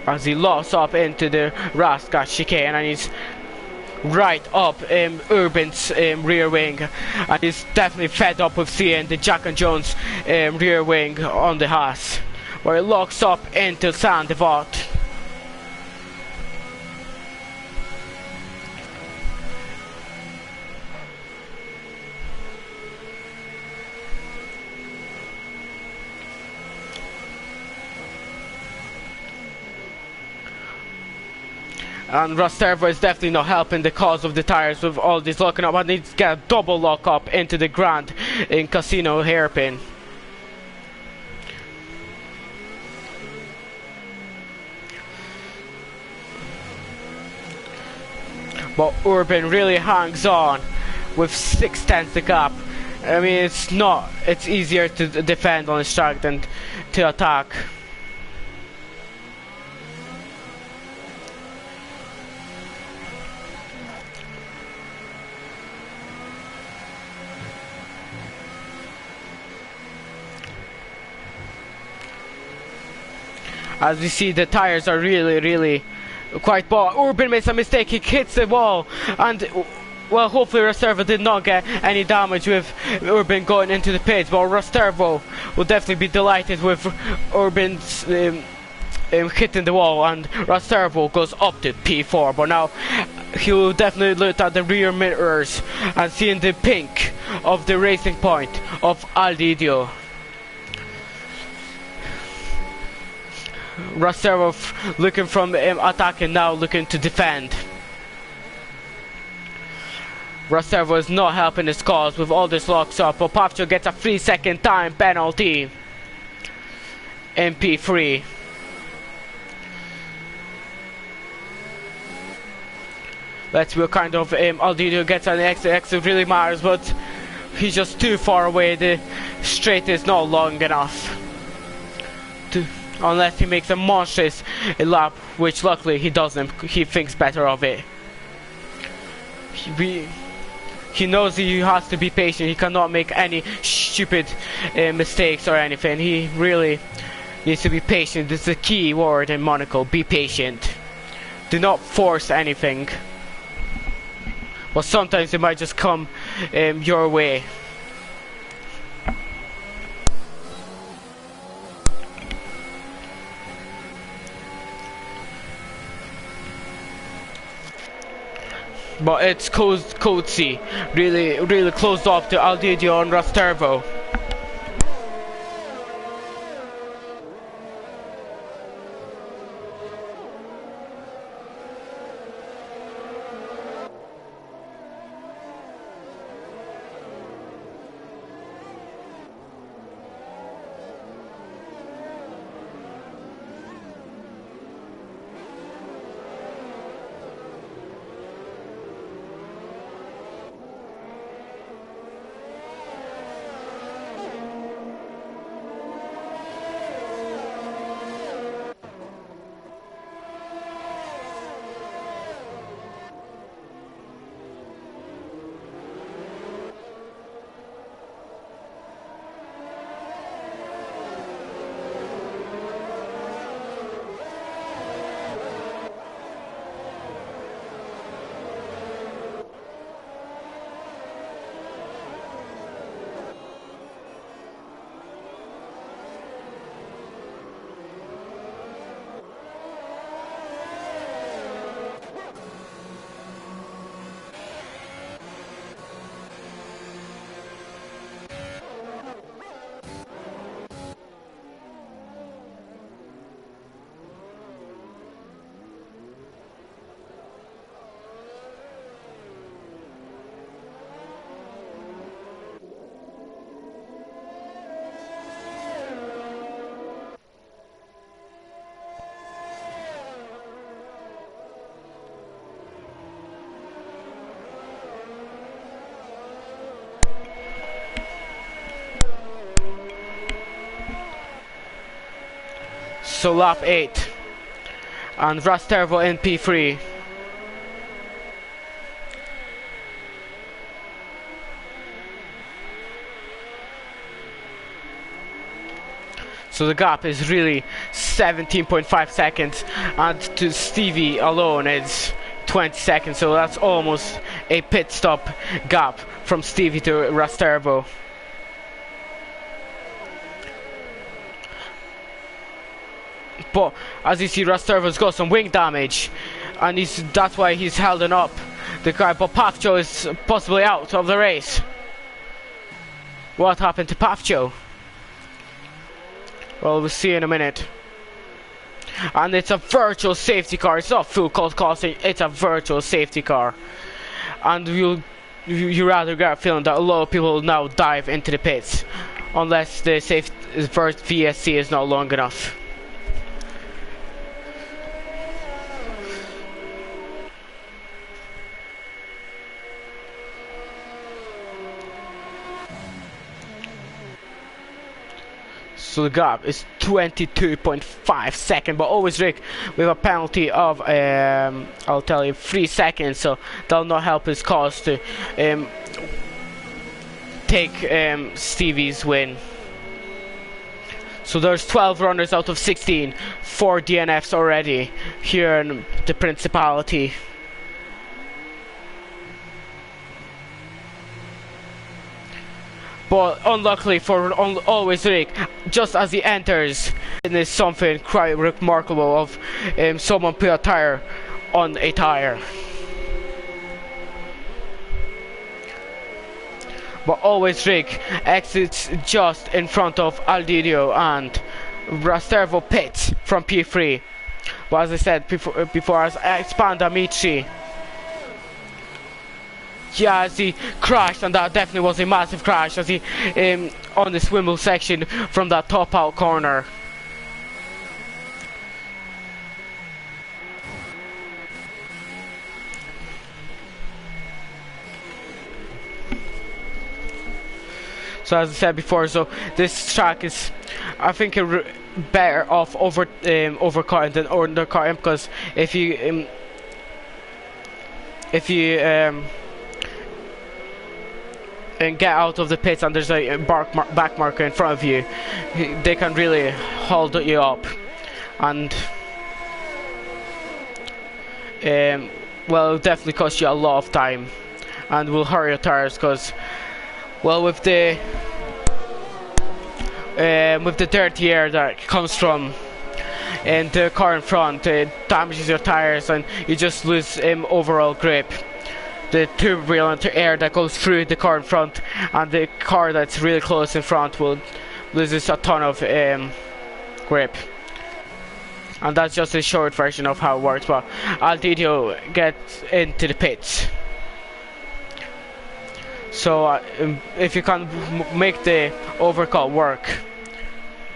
As he locks up into the Rascat chicane, and he's right up Urban's rear wing, and he's definitely fed up with seeing the Jack and Jones rear wing on the Haas, where he locks up into Saint Devote. And Rostervo is definitely not helping the cause of the tires with all this locking up. I need to get a double lock up into the Grand in Casino hairpin. But Urban really hangs on with 6/10 the gap. I mean, it's easier to defend on his track than to attack. As we see, the tires are really quite bad. Urban makes a mistake, he hits the wall, and well, hopefully Rostervo did not get any damage with Urban going into the pits, but Rostervo will definitely be delighted with Urban's hitting the wall, and Rostervo goes up to P4, but now he will definitely look at the rear mirrors and seeing the pink of the racing point of Aldidio. Rostervo looking from attacking, now looking to defend. Rostervo is not helping his cause with all this locks up, but Papcho gets a 3-second time penalty. MP3. Let's be kind of Aldidio gets an exit really matters, but he's just too far away. The straight is not long enough unless he makes a monstrous lap, which luckily he doesn't. He thinks better of it. He knows he has to be patient. He cannot make any stupid mistakes or anything. He really needs to be patient. This is the key word in Monaco. Be patient. Do not force anything. But sometimes it might just come your way. But it's Code C, really closed off to Aldidio and Rostervo. so lap 8. And Rastervo in P3. So the gap is really 17.5 seconds, and to Stevie alone it's 20 seconds, so that's almost a pit stop gap from Stevie to Rastervo. But as you see, Rastervo's got some wing damage, and that's why he's holding up the guy. But Pafcho is possibly out of the race. What happened to Pafcho? Well, we'll see in a minute. And it's a virtual safety car. It's not full cost costing. It's a virtual safety car. And you rather get a feeling that a lot of people will now dive into the pits, unless the first VSC is not long enough. So the gap is 22.5 seconds, but always Rick with a penalty of I'll tell you 3 seconds, so that'll not help his cause to take Stevie's win. So there's 12 runners out of 16, 4 DNFs already here in the Principality. But unluckily for Always Rick, just as he enters, it is something quite remarkable of someone put a tire on a tire. But Always Rick exits just in front of Aldidio, and Rastervo pits from P3. But as I said before as expand Amici. Yeah, as he crashed, and that definitely was a massive crash as he on the swivel section from that top out corner. So as I said before, so this track is, I think, better off overcutting than undercutting, because if you and get out of the pits and there's a back marker in front of you, they can really hold you up, and well, it'll definitely cost you a lot of time and will hurt your tires, because well, with the dirty air that comes from the car in front, it damages your tires and you just lose overall grip. The turbulent air that goes through the car in front, and the car that's really close in front will loses a ton of grip. And that's just a short version of how it works. But Aldidio gets into the pits. So if you can make the overcut work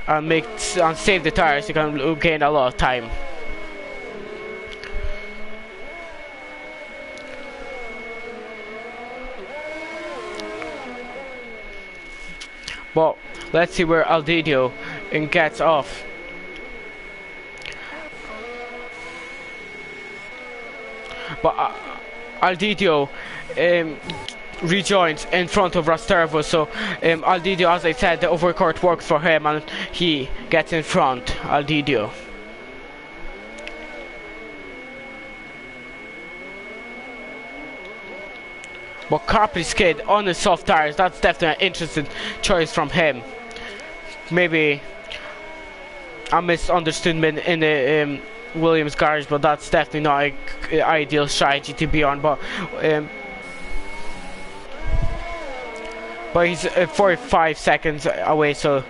and save the tires, you can gain a lot of time. But let's see where Aldidio gets off. But Aldidio rejoins in front of Rastervo, so Aldidio, as I said, the overcut works for him and he gets in front, Aldidio. But Carpy skid on the soft tires, that's definitely an interesting choice from him. Maybe I misunderstood in the Williams garage, but that's definitely not an ideal strategy to be on. But he's 45 seconds away, so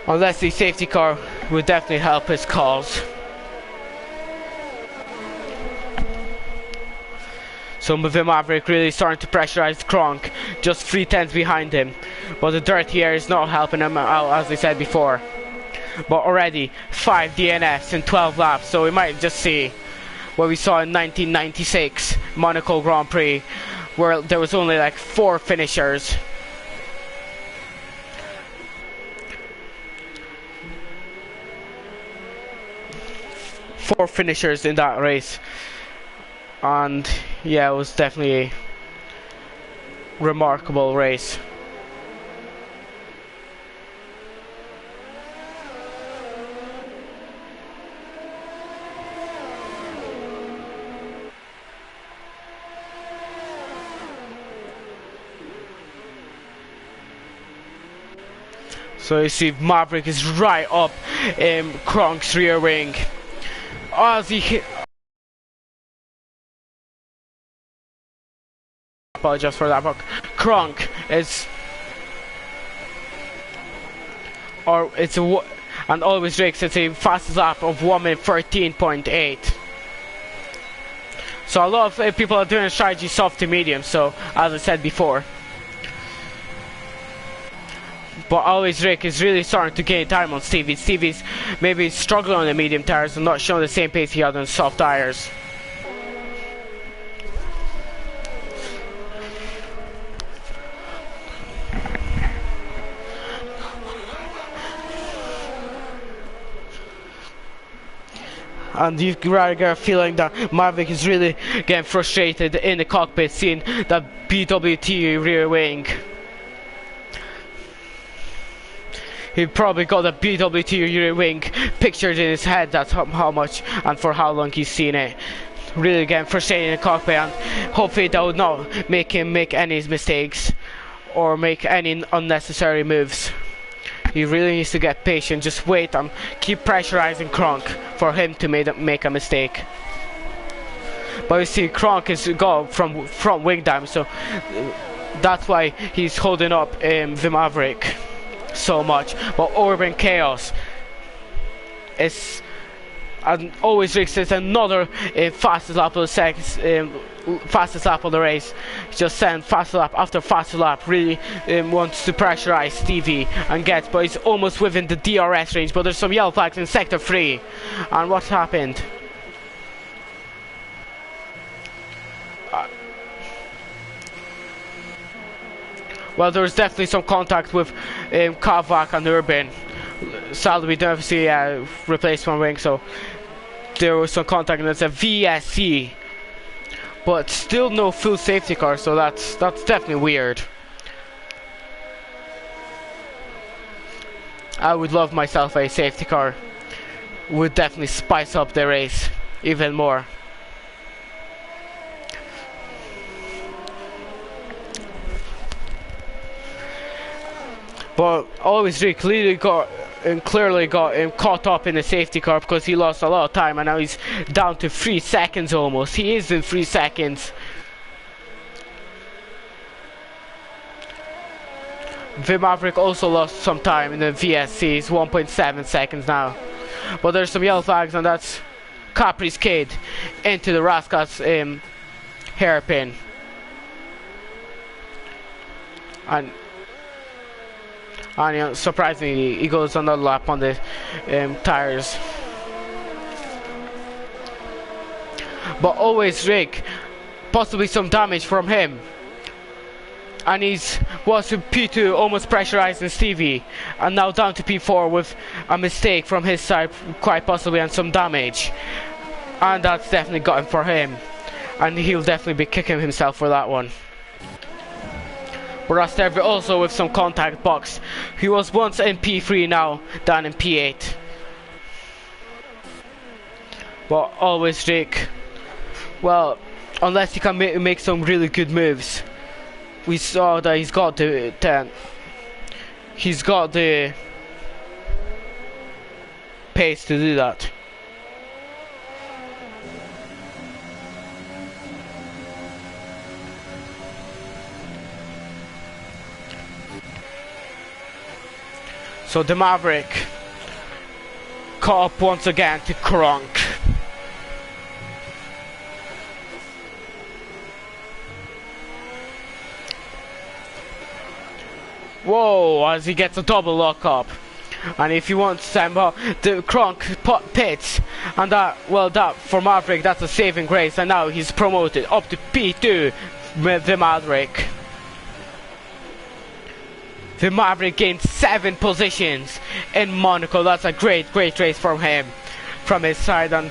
unless the safety car would definitely help his cause. So Movie Maverick really starting to pressurize Kronk, just 3/10 behind him. But the dirty air is not helping him out, as I said before. But already 5 DNFs in 12 laps, so we might just see what we saw in 1996 Monaco Grand Prix, where there was only like 4 finishers. 4 finishers in that race, and yeah, it was definitely a remarkable race. So you see Maverick is right up in Kronk's rear wing. As he hit, apologize for that, but Kronk is, or it's a, and always Rick, it's a fastest lap of 1:13.8. So a lot of people are doing strategy soft to medium, so as I said before. But always Rick is really starting to gain time on Stevie. Stevie's maybe struggling on the medium tires and not showing the same pace he had on soft tires. And you rather get a feeling that Maverick is really getting frustrated in the cockpit, seeing that BWT rear wing. He probably got the BWT rear wing pictured in his head. That's how much and for how long he's seen it. Really getting frustrated in the cockpit, and hopefully that would not make him make any mistakes or make any unnecessary moves. He really needs to get patient, just wait and keep pressurizing Kronk for him to make a mistake. But you see, Kronk is got from front wing damage, so that's why he's holding up the Maverick so much. But Urban Chaos is, and always Rick is another fastest lap of the fastest lap of the race. Just send fast lap after fast lap. Really wants to pressurize Stevie and gets, but he's almost within the DRS range. But there's some yellow flags in sector 3. And what happened? Well, there was definitely some contact with Kavak and Urban. Sadly, we don't see a replacement wing, so there was some contact, and it's a VSC. But still no full safety car, so that's definitely weird. I would love myself a safety car. Would definitely spice up the race even more. But always Rick clearly got caught up in the safety car because he lost a lot of time, and now he's down to 3 seconds almost. He is in 3 seconds. The Maverick also lost some time in the VSC. He's 1.7 seconds now. But there's some yellow flags, and that's Capri's Kid into the Rascals hairpin. And you know, surprisingly, he goes another lap on the tires. But always Rick, possibly some damage from him. And was to P2, almost pressurizing Stevie. And now down to P4 with a mistake from his side, quite possibly, and some damage. And that's definitely gotten for him. And he'll definitely be kicking himself for that one. But Rastev also with some contact box. He was once in P3, now down in P8. But always Rick, well, unless he can make some really good moves. We saw that he's got the 10. He's got the pace to do that. So the Maverick caught up once again to Kronk. Whoa, as he gets a double lockup. And if you want somehow, the Kronk pits, and that for Maverick, that's a saving grace, and now he's promoted up to P2 with the Maverick. The Maverick gained 7 positions in Monaco. That's a great race from him, from his side, and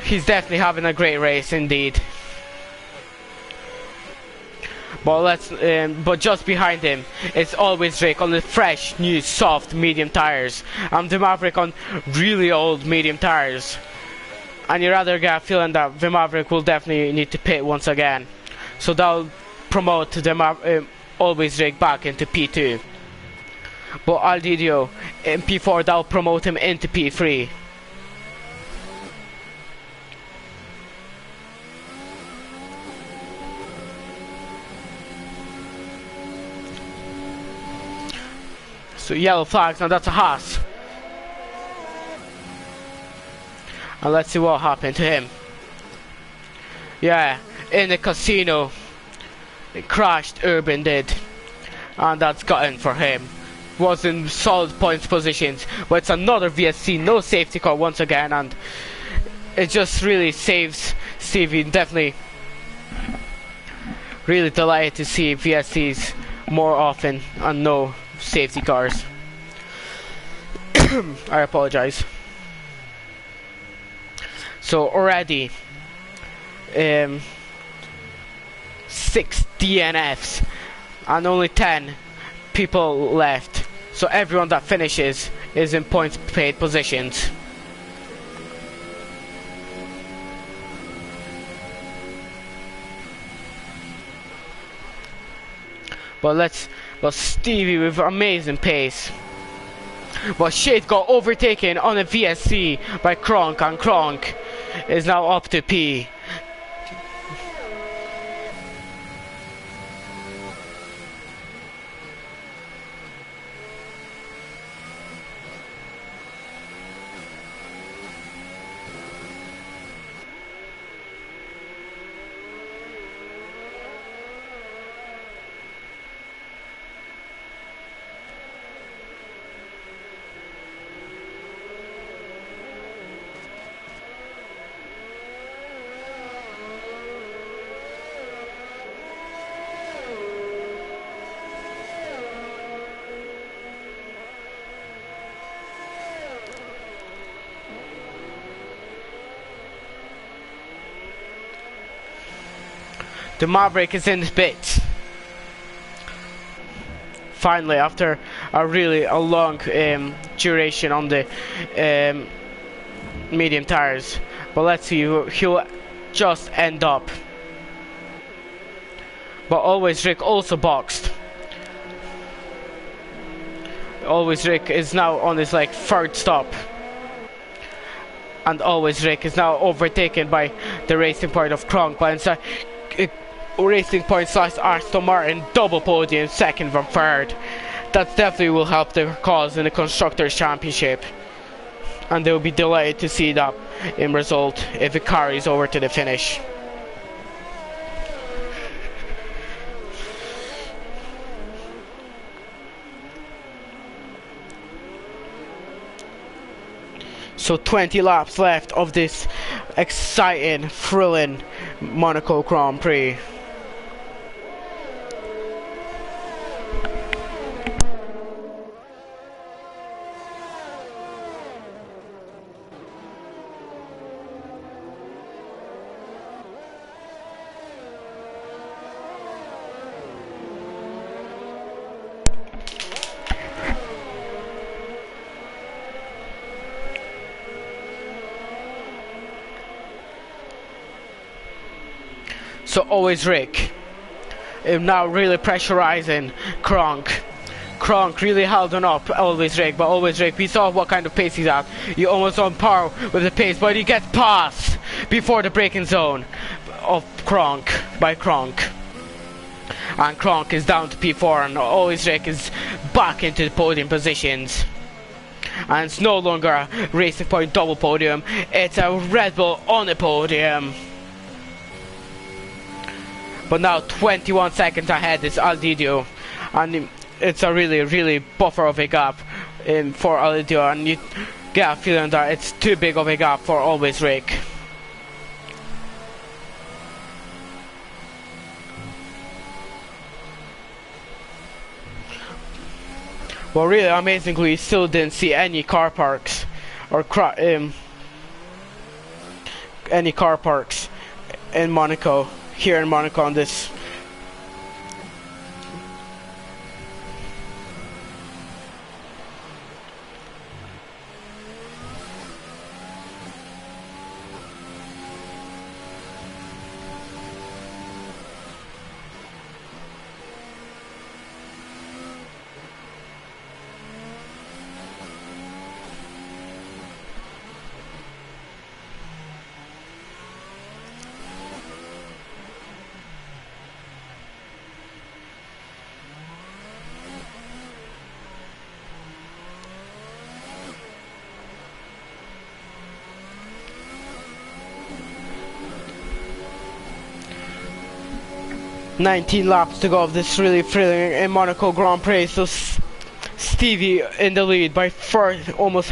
He's definitely having a great race indeed. But just behind him, it's always Rick on the fresh, new, soft, medium tires. And the Maverick on really old medium tires. And you rather get a feeling that the Maverick will definitely need to pit once again. So that'll promote the always Rick back into P2. But Aldidio in P4, that'll promote him into P3. So yellow flags, now that's a Haas. And let's see what happened to him. Yeah, in the casino, it crashed, Urban did. And that's gotten for him. Was in solid points positions, but it's another VSC, no safety car once again, and it just really saves Stevie. Definitely really delighted to see VSCs more often and no safety cars. I apologize. So already 6 DNFs and only 10 people left, so everyone that finishes is in points paid positions. But Stevie with amazing pace. But Shade got overtaken on a VSC by Kronk, and Kronk is now up to P. The Maverick is in the pits. Finally, after a long duration on the medium tires. But let's see who he'll just end up. But Always Rick also boxed. Always Rick is now on his third stop. And Always Rick is now overtaken by the Racing Point of Kronk. But inside, Racing Point / Aston Martin double podium, second from third. That definitely will help their cause in the Constructors' Championship, and they'll be delighted to see that in result if it carries over to the finish. So 20 laps left of this exciting, thrilling Monaco Grand Prix. So Always Rick is now really pressurizing Kronk. Kronk really held on up Always Rick, but Always Rick, we saw what kind of pace he's at. He almost on par with the pace, but he gets past before the braking zone of Kronk by Kronk. And Kronk is down to P4, and Always Rick is back into the podium positions. And it's no longer a Racing Point double podium, it's a Red Bull on the podium. But now 21 seconds ahead is Aldidio, and it's a really buffer of a gap for Aldidio, and you get a feeling that it's too big of a gap for Always Rick. Well, really amazingly, you still didn't see any car parks or any car parks in Monaco, here in Monaco on this. "19 laps to go of this really thrilling in Monaco Grand Prix." So Stevie in the lead by almost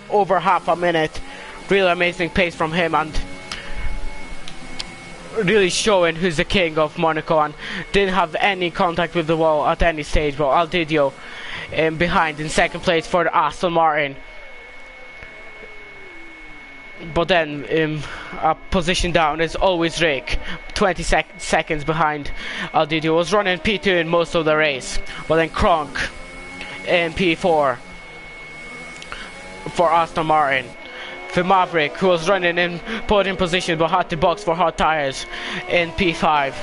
over half a minute. Really amazing pace from him, and really showing who's the king of Monaco, and didn't have any contact with the wall at any stage. But Aldidio behind in second place for the Aston Martin. But then a position down is always Rick, 20 seconds behind Aldidio. Was running P2 in most of the race, but then Kronk in P4 for Aston Martin. The Maverick, who was running in podium position but had to box for hot tires, in P5.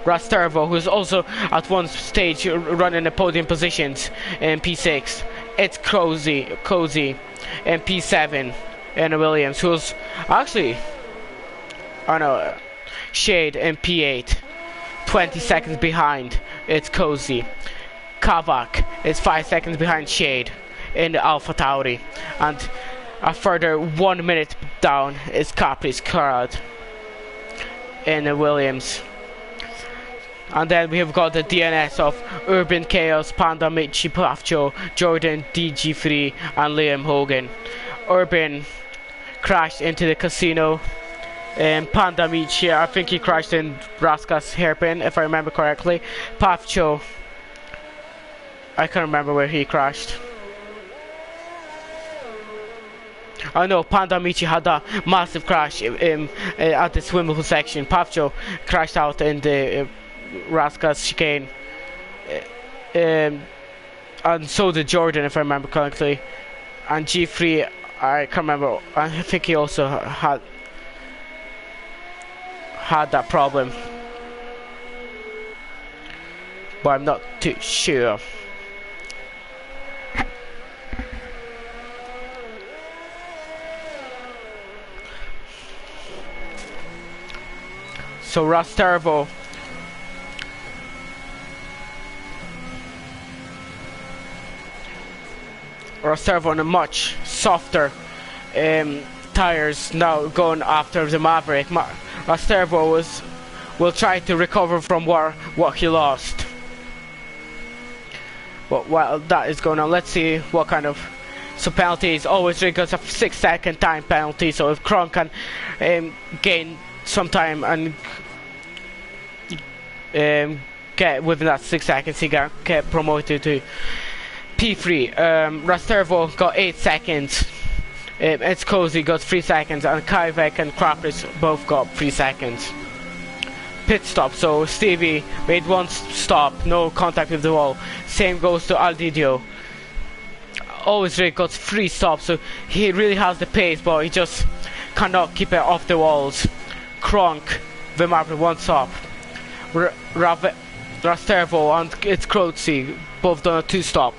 Rastervo, who's also at one stage running the podium positions, in P6. It's Cozy in P7. And Williams, who's actually, Shade in P8, 20 seconds behind. It's Cozy. Kavak is 5 seconds behind Shade in the Alpha Tauri, and a further 1 minute down is Capri's Crowd in the Williams. And then we have got the DNS of Urban Chaos, Panda Michi Pafcho, Jordan DG3, and Liam Hogan. Urban crashed into the casino, and Panda Michi, I think he crashed in Raska's hairpin, if I remember correctly. Pafcho, I can't remember where he crashed. I know Panda Michi had a massive crash at the swimming pool section. Pafcho crashed out in the Raska's chicane, and so did Jordan, if I remember correctly. And G3, I can't remember. I think he also had that problem, but I'm not too sure. So Rastervo on a much softer tires now, going after the Maverick. Rastervo will try to recover from what he lost. But while that is going on, let's see what kind of penalties. Always because a 6-second time penalty. So if Kron can gain some time and get within that 6 seconds, he can get promoted to P3. Rastervo got 8 seconds. It's Cozy got 3 seconds, and Kaivek and Krapis both got 3 seconds. Pit stop, so Stevie made one stop, no contact with the wall. Same goes to Aldidio. Always Rick got 3 stops, so he really has the pace, but he just cannot keep it off the walls. Kronk, Vimar, 1 stop. Rastervo and it's Krozi, both done a 2 stop.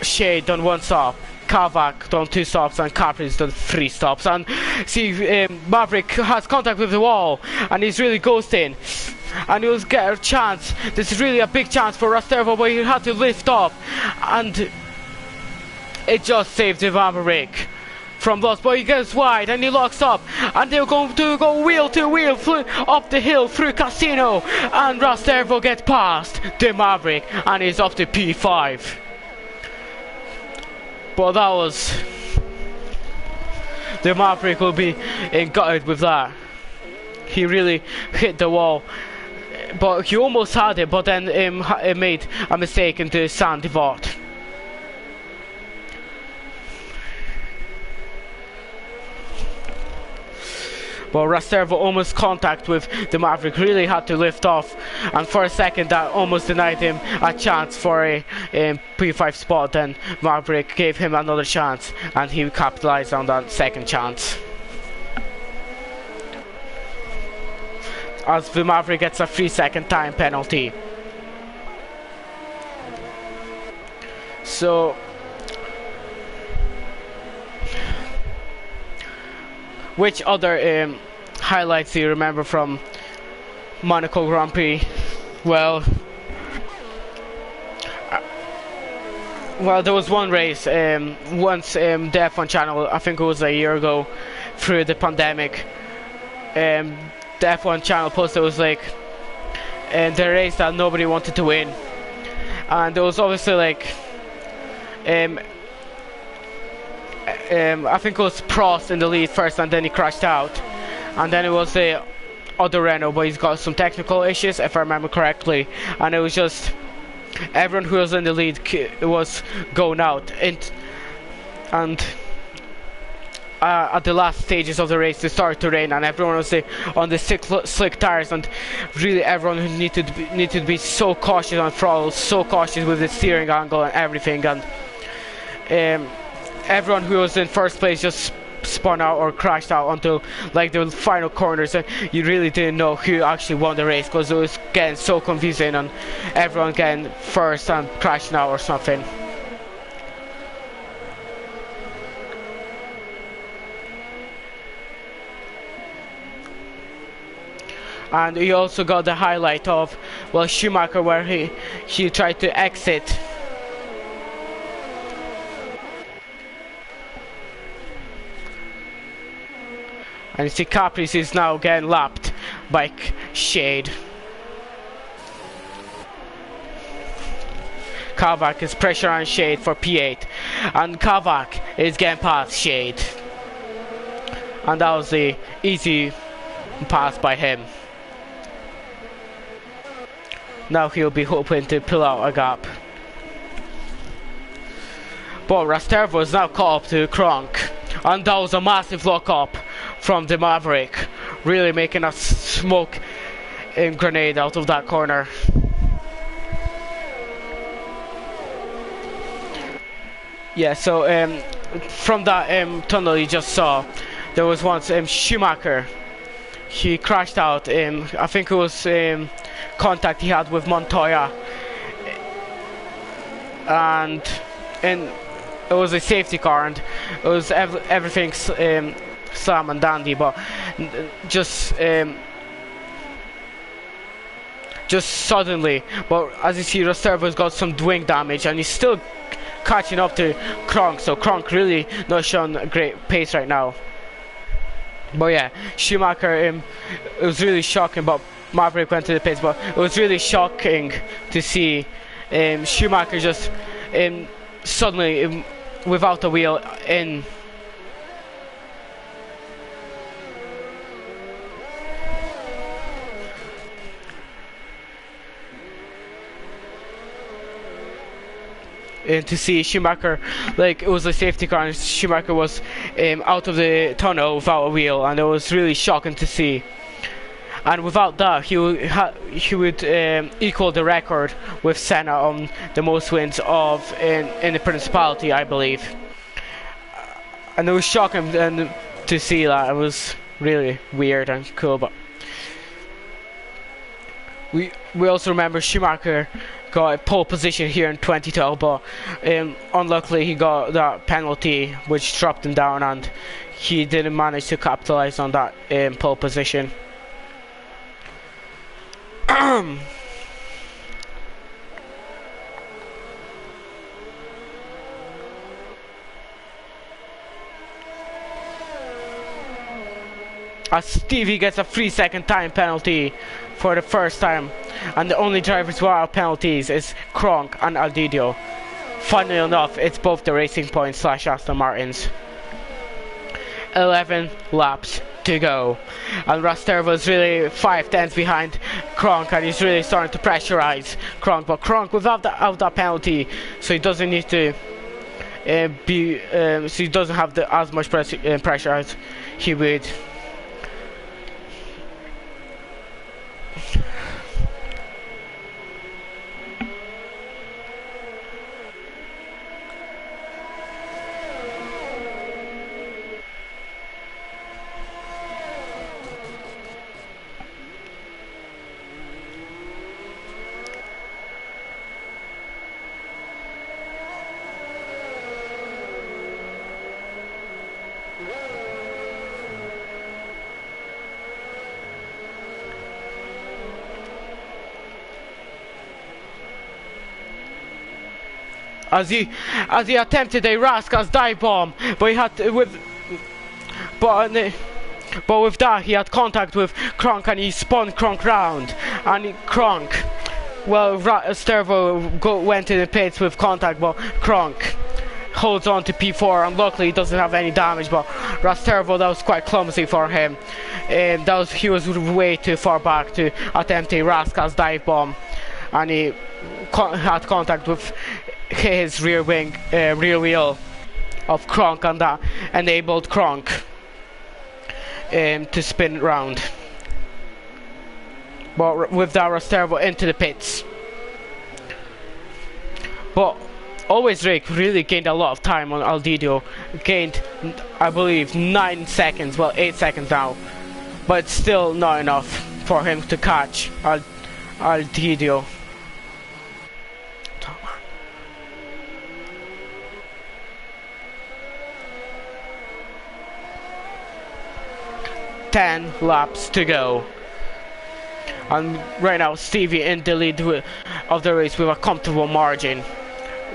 Shade done 1 stop. Kavak done 2 stops, and Capri's done 3 stops. And see, Maverick has contact with the wall, and he's really ghosting, and he'll get a chance. This is really a big chance for Rastervo, but he had to lift off, and it just saved the Maverick from loss. But he gets wide and he locks up, and they're going to go wheel to wheel up the hill through Casino, and Rastervo gets past the Maverick and he's up to P5. But that was, the Maverick will be gutted with that. He really hit the wall, but he almost had it, but then it made a mistake into Saint Devot. Well, Rastervo almost contact with the Maverick, really had to lift off, and for a second that almost denied him a chance for a P5 spot. Then Maverick gave him another chance, and he capitalized on that second chance. As the Maverick gets a 3-second time penalty. So which other highlights do you remember from Monaco Grand Prix? Well, there was one race once the F1 channel, I think it was a year ago, through the pandemic, the F1 channel posted, it was like the race that nobody wanted to win, and there was obviously like I think it was Prost in the lead first, and then he crashed out, and then it was the other Renault, but he's got some technical issues if I remember correctly, and it was just everyone who was in the lead was going out, and at the last stages of the race it started to rain, and everyone was on the slick tires, and really everyone who needed to be so cautious on throttle, so cautious with the steering angle and everything, and everyone who was in first place just spun out or crashed out until like the final corners, and you really didn't know who actually won the race because it was getting so confusing and everyone getting first and crashing out or something. And we also got the highlight of, well, Schumacher, where he tried to exit. And you see Caprice is now getting lapped by Shade. Kavak is pressure on Shade for P8, and Kavak is getting past Shade, and that was the easy pass by him. Now he'll be hoping to pull out a gap. But Rastervo is now caught up to Kronk, and that was a massive lock up from the Maverick, really making a smoke grenade out of that corner. Yeah, so from that tunnel you just saw, there was once Schumacher. He crashed out. I think it was contact he had with Montoya, and it was a safety car, and it was everything slam and dandy, but just suddenly, but as you see, Rastervo's got some wing damage, and he's still catching up to Kronk, so Kronk really not showing a great pace right now. But yeah, Schumacher, it was really shocking, but Maverick went to the pits, but it was really shocking to see Schumacher just suddenly without a wheel to see Schumacher, like it was a safety car and Schumacher was out of the tunnel without a wheel, and it was really shocking to see. And without that, he would equal the record with Senna on the most wins of in the Principality, I believe. And it was shocking to see that. It was really weird and cool. But we also remember Schumacher got a pole position here in 2012, but unluckily he got that penalty which dropped him down, and he didn't manage to capitalize on that pole position. As Stevie gets a 3-second time penalty for the first time, and the only drivers without penalties is Kronk and Aldidio. Funnily enough, it's both the Racing Point / Aston Martins. 11 laps to go, and Rastervo is really 5 tenths behind Kronk, and he's really starting to pressurize Kronk, but Kronk without that penalty, so he doesn't need to so he doesn't have as much pressure as he would as he attempted a Rascal's dive bomb, but he had to, but with that he had contact with Kronk and he spun Kronk round, and Kronk, well, Stervo went in the pits with contact, but Kronk holds on to P4 and luckily he doesn't have any damage, but Rastervo, that was quite clumsy for him. He was way too far back to attempt a Rascal's dive bomb, and he had contact with his rear wheel of Kronk, and that enabled Kronk to spin round. But with that, Rastervo into the pits. But Always Rick really gained a lot of time on Aldidio. Gained, I believe, 9 seconds, well 8 seconds now. But still not enough for him to catch Aldidio. 10 laps to go. And right now Stevie in the lead of the race with a comfortable margin.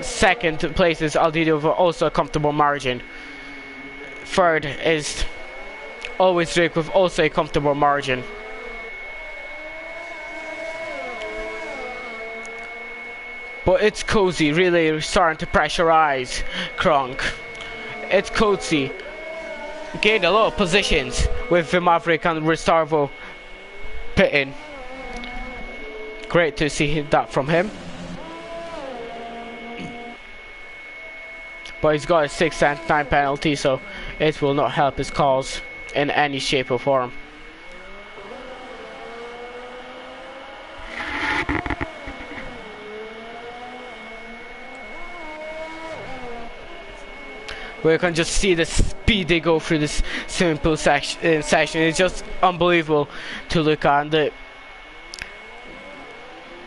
Second place is Aldidio with also a comfortable margin. Third is Always Rick with also a comfortable margin. But it's Cozy really starting to pressurize Kronk. It's Cozy gained a lot of positions with the Maverick and Restarvo pitting. Great to see that from him. But he's got a 6 and 9 penalty, so it will not help his cause in any shape or form. We can just see the speed they go through this swimming pool section. It's just unbelievable to look at,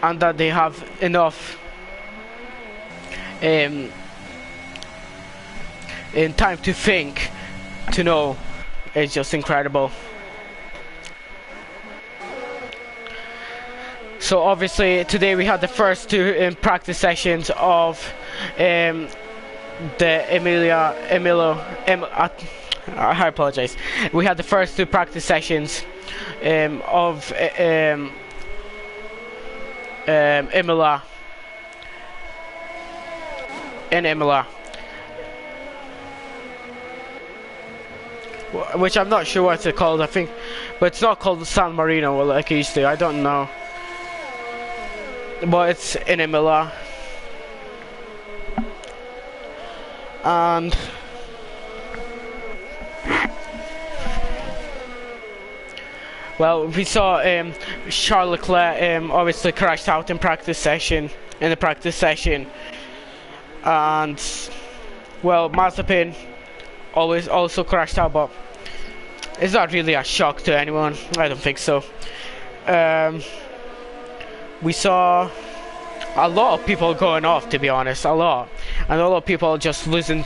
and that they have enough in time to think, to know. It's just incredible. So obviously today we had the first two practice sessions of the I apologize. We had the first two practice sessions of Imola in Imola, which I'm not sure what it's called. I think, but it's not called San Marino like it used to. I don't know, but it's in Imola. And well, we saw Charles Leclerc obviously crashed out in the practice session, and well, Mazepin also crashed out, but it's not really a shock to anyone. I don't think so. We saw a lot of people going off, to be honest, and a lot of people just losing,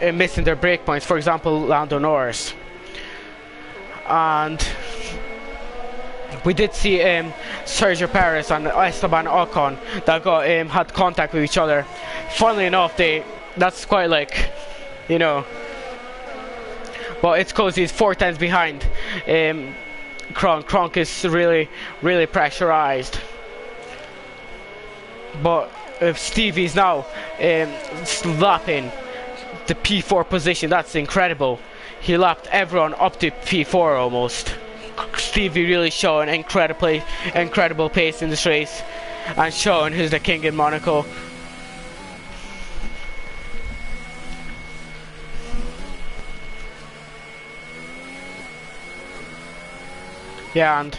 missing their break points. For example, Lando Norris. And we did see Sergio Perez and Esteban Ocon that got had contact with each other. Funnily enough, that's quite like, you know, but it's because he's 4 tenths behind Kronk. Kronk is really pressurized. But if Stevie's now lapping the P4 position, that's incredible. He lapped everyone up to P4 almost. Stevie really showing incredible pace in this race, and showing who's the king in Monaco. Yeah, and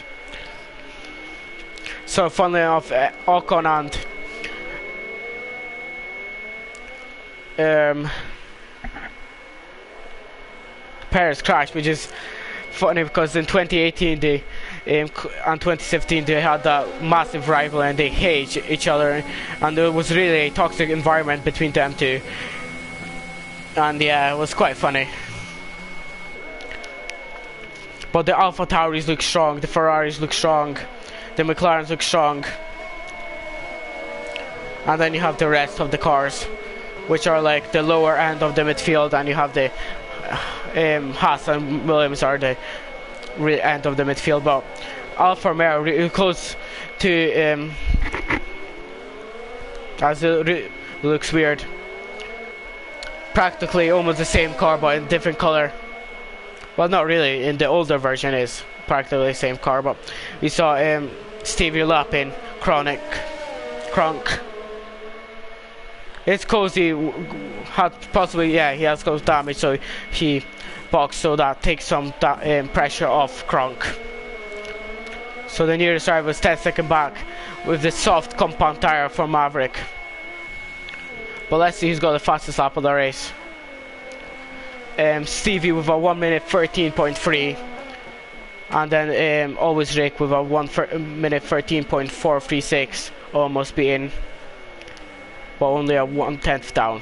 so funnily enough, Ocon and Perez crashed, which is funny because in 2018 and 2017 they had that massive rival and they hate each other, and there was really a toxic environment between them two. And yeah, it was quite funny. But the Alpha Tauris look strong, the Ferraris look strong, the McLarens look strong, and then you have the rest of the cars, which are like the lower end of the midfield, and you have the Haas and Williams are the end of the midfield. But Alfa Romeo really close to as it looks weird. Practically almost the same car, but in different color. Well, not really. In the older version is practically the same car, but we saw Stevie lapping Kronk. It's Cozy had possibly, yeah, he has caused damage, so he boxed, so that takes some pressure off Kronk. So the nearest driver was 10 seconds back with the soft compound tire for Maverick. But let's see who's got the fastest lap of the race. Stevie with a 1 minute 13.3, and then Always Rick with a 1 minute 13.436, almost being, but only a 1/10 down.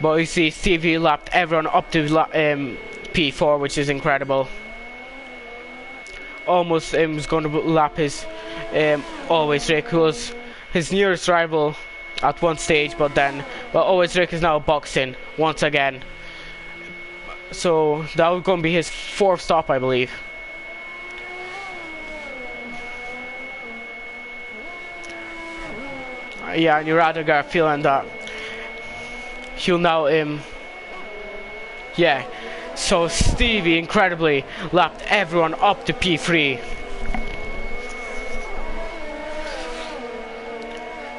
But you see Stevie lapped everyone up to P4, which is incredible. Almost was going to lap his Always Rick, who was his nearest rival at one stage, but then, well, Always Rick is now boxing once again. So that was going to be his 4th stop, I believe. Yeah, and you rather get a feeling that he'll now yeah. So Stevie incredibly lapped everyone up to P3.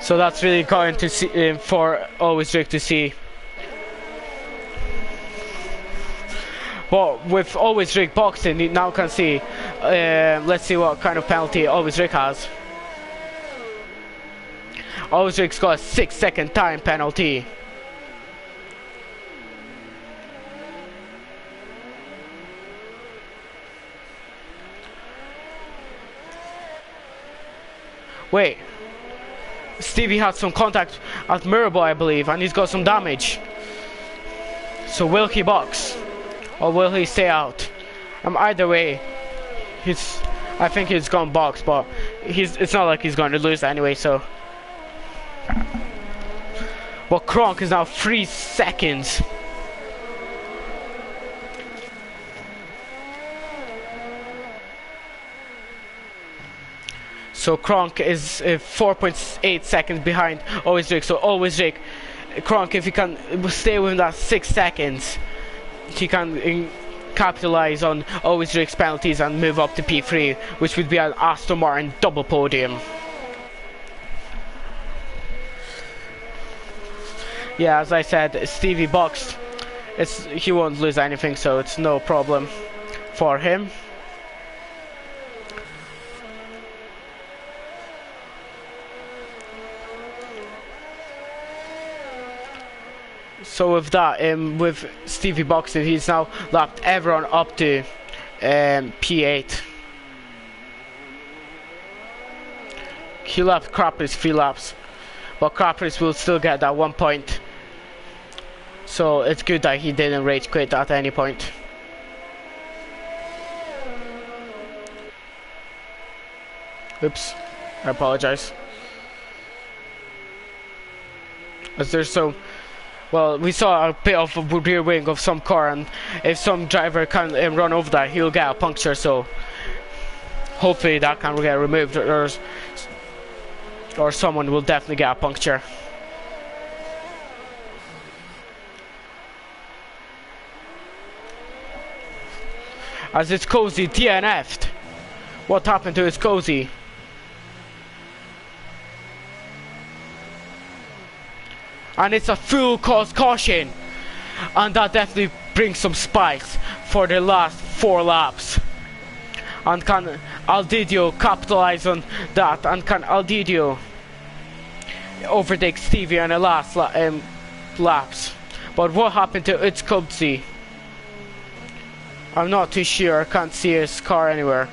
So that's really going to see for Always Rick to see. But with Always Rick boxing, you now can see. Let's see what kind of penalty Always Rick has. Always Rick's got a 6-second time penalty. Wait. Stevie had some contact at Mirabo, I believe, and he's got some damage. So will he box, or will he stay out? Either way, I think he's gonna box, but it's not like he's going to lose anyway. So, well, Kronk is now 3 seconds. So Kronk is 4.8 seconds behind Always Rick. So Always Rick, Kronk, if he can stay within that 6 seconds, he can capitalize on Always Rick's penalties and move up to P3, which would be an Aston Martin double podium. Yeah, as I said, Stevie boxed. He won't lose anything, so it's no problem for him. So with that, with Stevie boxing, he's now lapped everyone up to P8. He lapped Krappis 3 laps, but Krappis will still get that 1 point. So it's good that he didn't rage quit at any point. Oops, I apologize. As there's so. Well, we saw a bit of a rear wing of some car, and if some driver can run over that, he'll get a puncture, so hopefully that can get removed, or someone will definitely get a puncture. As it's Cozy DNF'd. What happened to his Cozy? And it's a full course caution, and that definitely brings some spikes for the last 4 laps. And can Aldidio capitalize on that, and can Aldidio overtake Stevie in the last laps? But what happened to its Cubsy? I'm not too sure. I can't see his car anywhere.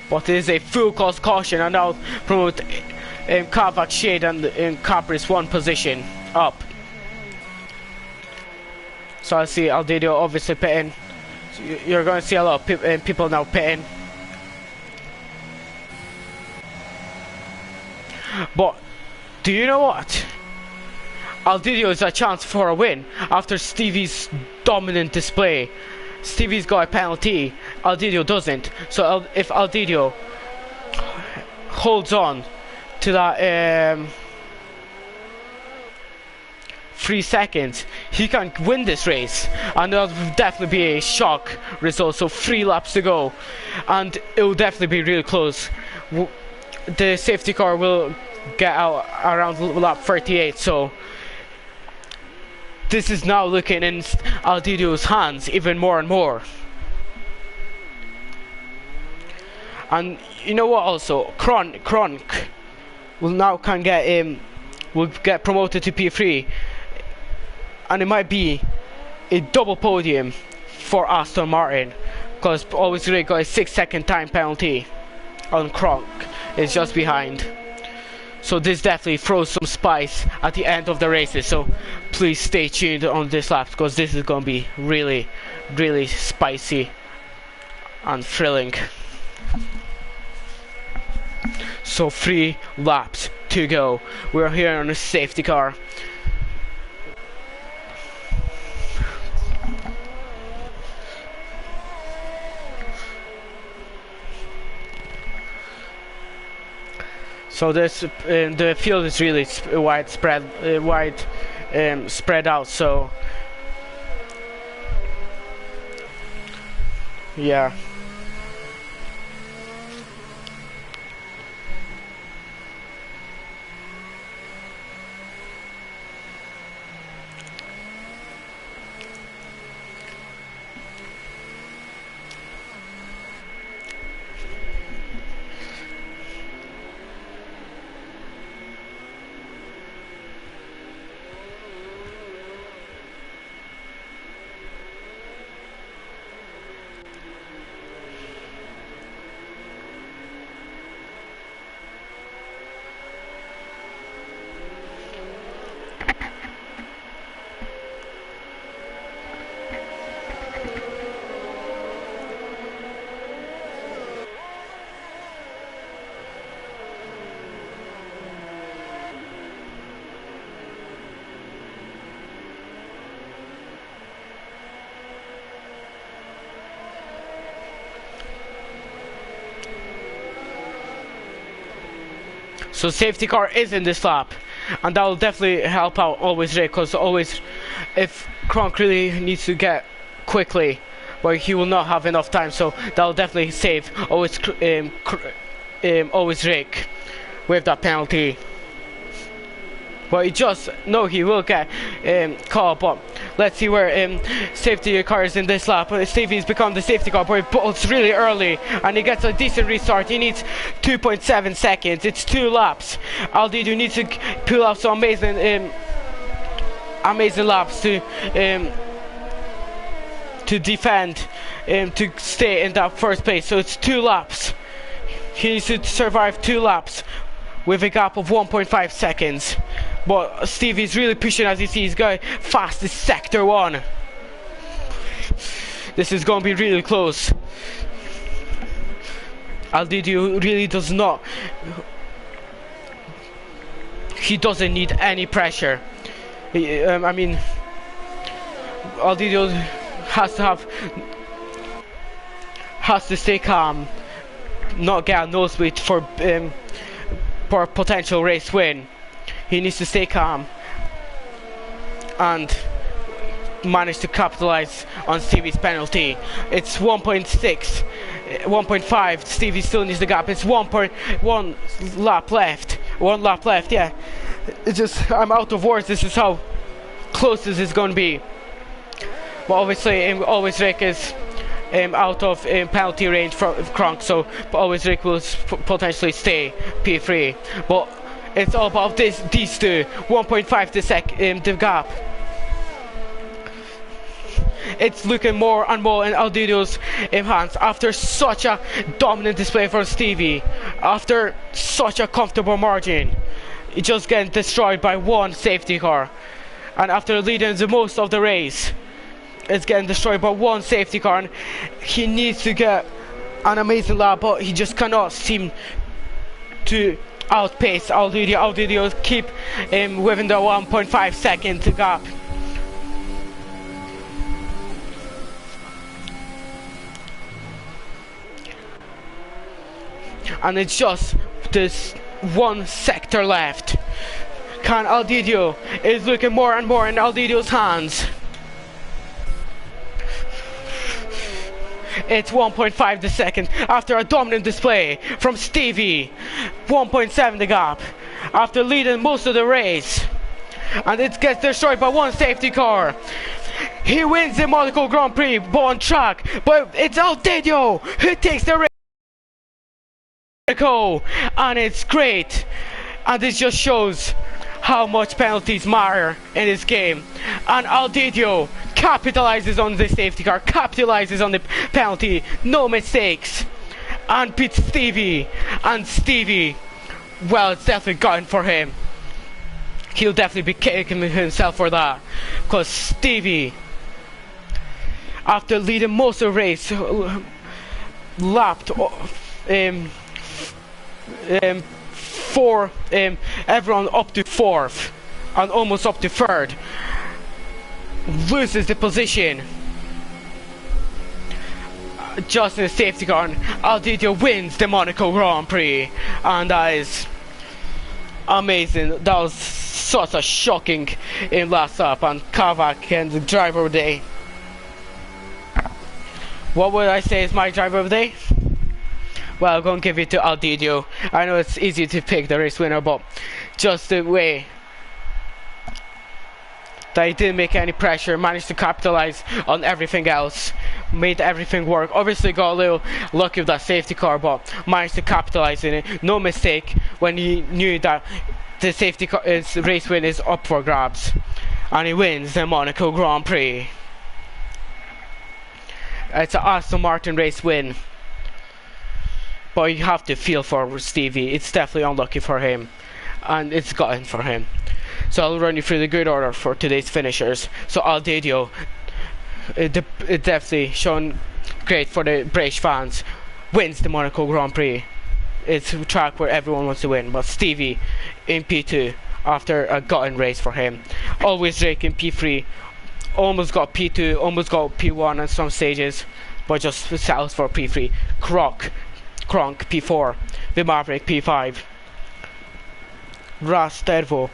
But it is a full course caution, and now promote Kavak Shade and Capris 1 position up. So I see Aldidio obviously pitting. So you're going to see a lot of people now pitting. But do you know what? Aldidio is a chance for a win after Stevie's dominant display. Stevie's got a penalty, Aldidio doesn't. So if Aldidio holds on to that 3 seconds, he can win this race, and that'll definitely be a shock result. So 3 laps to go, and it will definitely be really close. The safety car will get out around lap 38, so this is now looking in Aldidio's hands even more and more. And you know what, also Kronk will now will get promoted to P3, and it might be a double podium for Aston Martin, because Always Ray got a 6-second time penalty on Kronk. It's just behind. So this definitely throws some spice at the end of the races. So please stay tuned on this lap, because this is going to be really, really spicy and thrilling. So 3 laps to go. We're here on a safety car. So this the field is really widespread, spread out. So yeah. So safety car is in this lap, and that will definitely help out Always Ray, because always, if Kronk really needs to get quickly, but he will not have enough time, so that will definitely save Always Rick with that penalty. But he will get caught up. Let's see where safety car is in this lap. Stevie's become the safety car, but he bolts really early, and he gets a decent restart. He needs 2.7 seconds. It's 2 laps. Aldidio needs to pull off some amazing laps to defend, to stay in that first place. So it's 2 laps. He needs to survive 2 laps with a gap of 1.5 seconds. But Stevie's really pushing, as you see. He's going fast in sector 1. This is going to be really close. Aldidio really does not. He doesn't need any pressure. I mean, Aldidio has to stay calm, not get a nosebleed for a potential race win. He needs to stay calm and manage to capitalize on Stevie's penalty. It's 1.6, 1.5. Stevie still needs the gap. It's 1.1 lap left. 1 lap left, yeah. It's just, I'm out of words. This is how close this is going to be. But obviously, Always Rick is out of penalty range for Kronk, so Always Rick will potentially stay P3. But it's all about these two. 1.5 the gap. It's looking more and more in Aldidio's hands after such a dominant display for Stevie. After such a comfortable margin, it's just getting destroyed by 1 safety car. And after leading the most of the race, is getting destroyed by one safety car, and he needs to get an amazing lap, but he just cannot seem to outpace Aldidio. Aldidio keep him within the 1.5 second gap. And it's just this one sector left. Can Aldidio is looking more and more in Aldidio's hands. It's 1.5 the second after a dominant display from Stevie. 1.7 the gap after leading most of the race. And it gets destroyed by one safety car. He wins the Monaco Grand Prix on track, but it's Aldidio who takes the race. And it's great. And this just shows how much penalties matter in this game. And Aldidio capitalizes on the safety car, capitalizes on the penalty, no mistakes, and beats Stevie. And Stevie, well, it's definitely gotten for him. He'll definitely be kicking himself for that, because Stevie, after leading most of the race, lapped for everyone up to 4th and almost up to 3rd, loses the position just in the safety car. Aldidio wins the Monaco Grand Prix, and that is amazing. That was such a shocking last lap, and Kavak and the driver of the day. What would I say is my driver of the day? Well, I'm going to give it to Aldidio. I know it's easy to pick the race winner, but just the way that he didn't make any pressure, managed to capitalize on everything else, made everything work. Obviously got a little lucky with that safety car, but managed to capitalize in it. No mistake when he knew that the safety car, his race win is up for grabs. And he wins the Monaco Grand Prix. It's an Aston Martin race win. But you have to feel for Stevie. It's definitely unlucky for him, and it's gotten for him. So I'll run you through the good order for today's finishers. So Aldidio, it definitely shown great for the British fans, wins the Monaco Grand Prix. It's a track where everyone wants to win, but Stevie in P2 after a gotten race for him. Always Drake in P3, almost got P2, almost got P1 at some stages, but just settles for P3. Kronk P4, the Maverick P5, Rastervo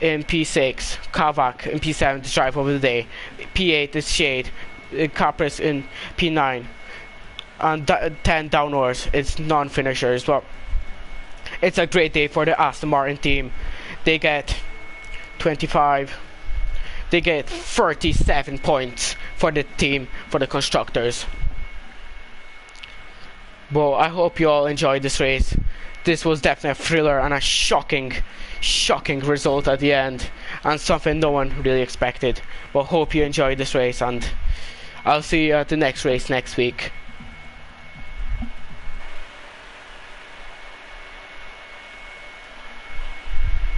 in P6, Kavak in P7 to drive over the day, P8 is Shade, Capris in P9, and 10 downwards it's non-finishers. But it's a great day for the Aston Martin team. They get 25, they get 37 points for the team, for the constructors. Well, I hope you all enjoyed this race. This was definitely a thriller and a shocking result at the end, and something no one really expected. But hope you enjoyed this race, and I'll see you at the next race next week.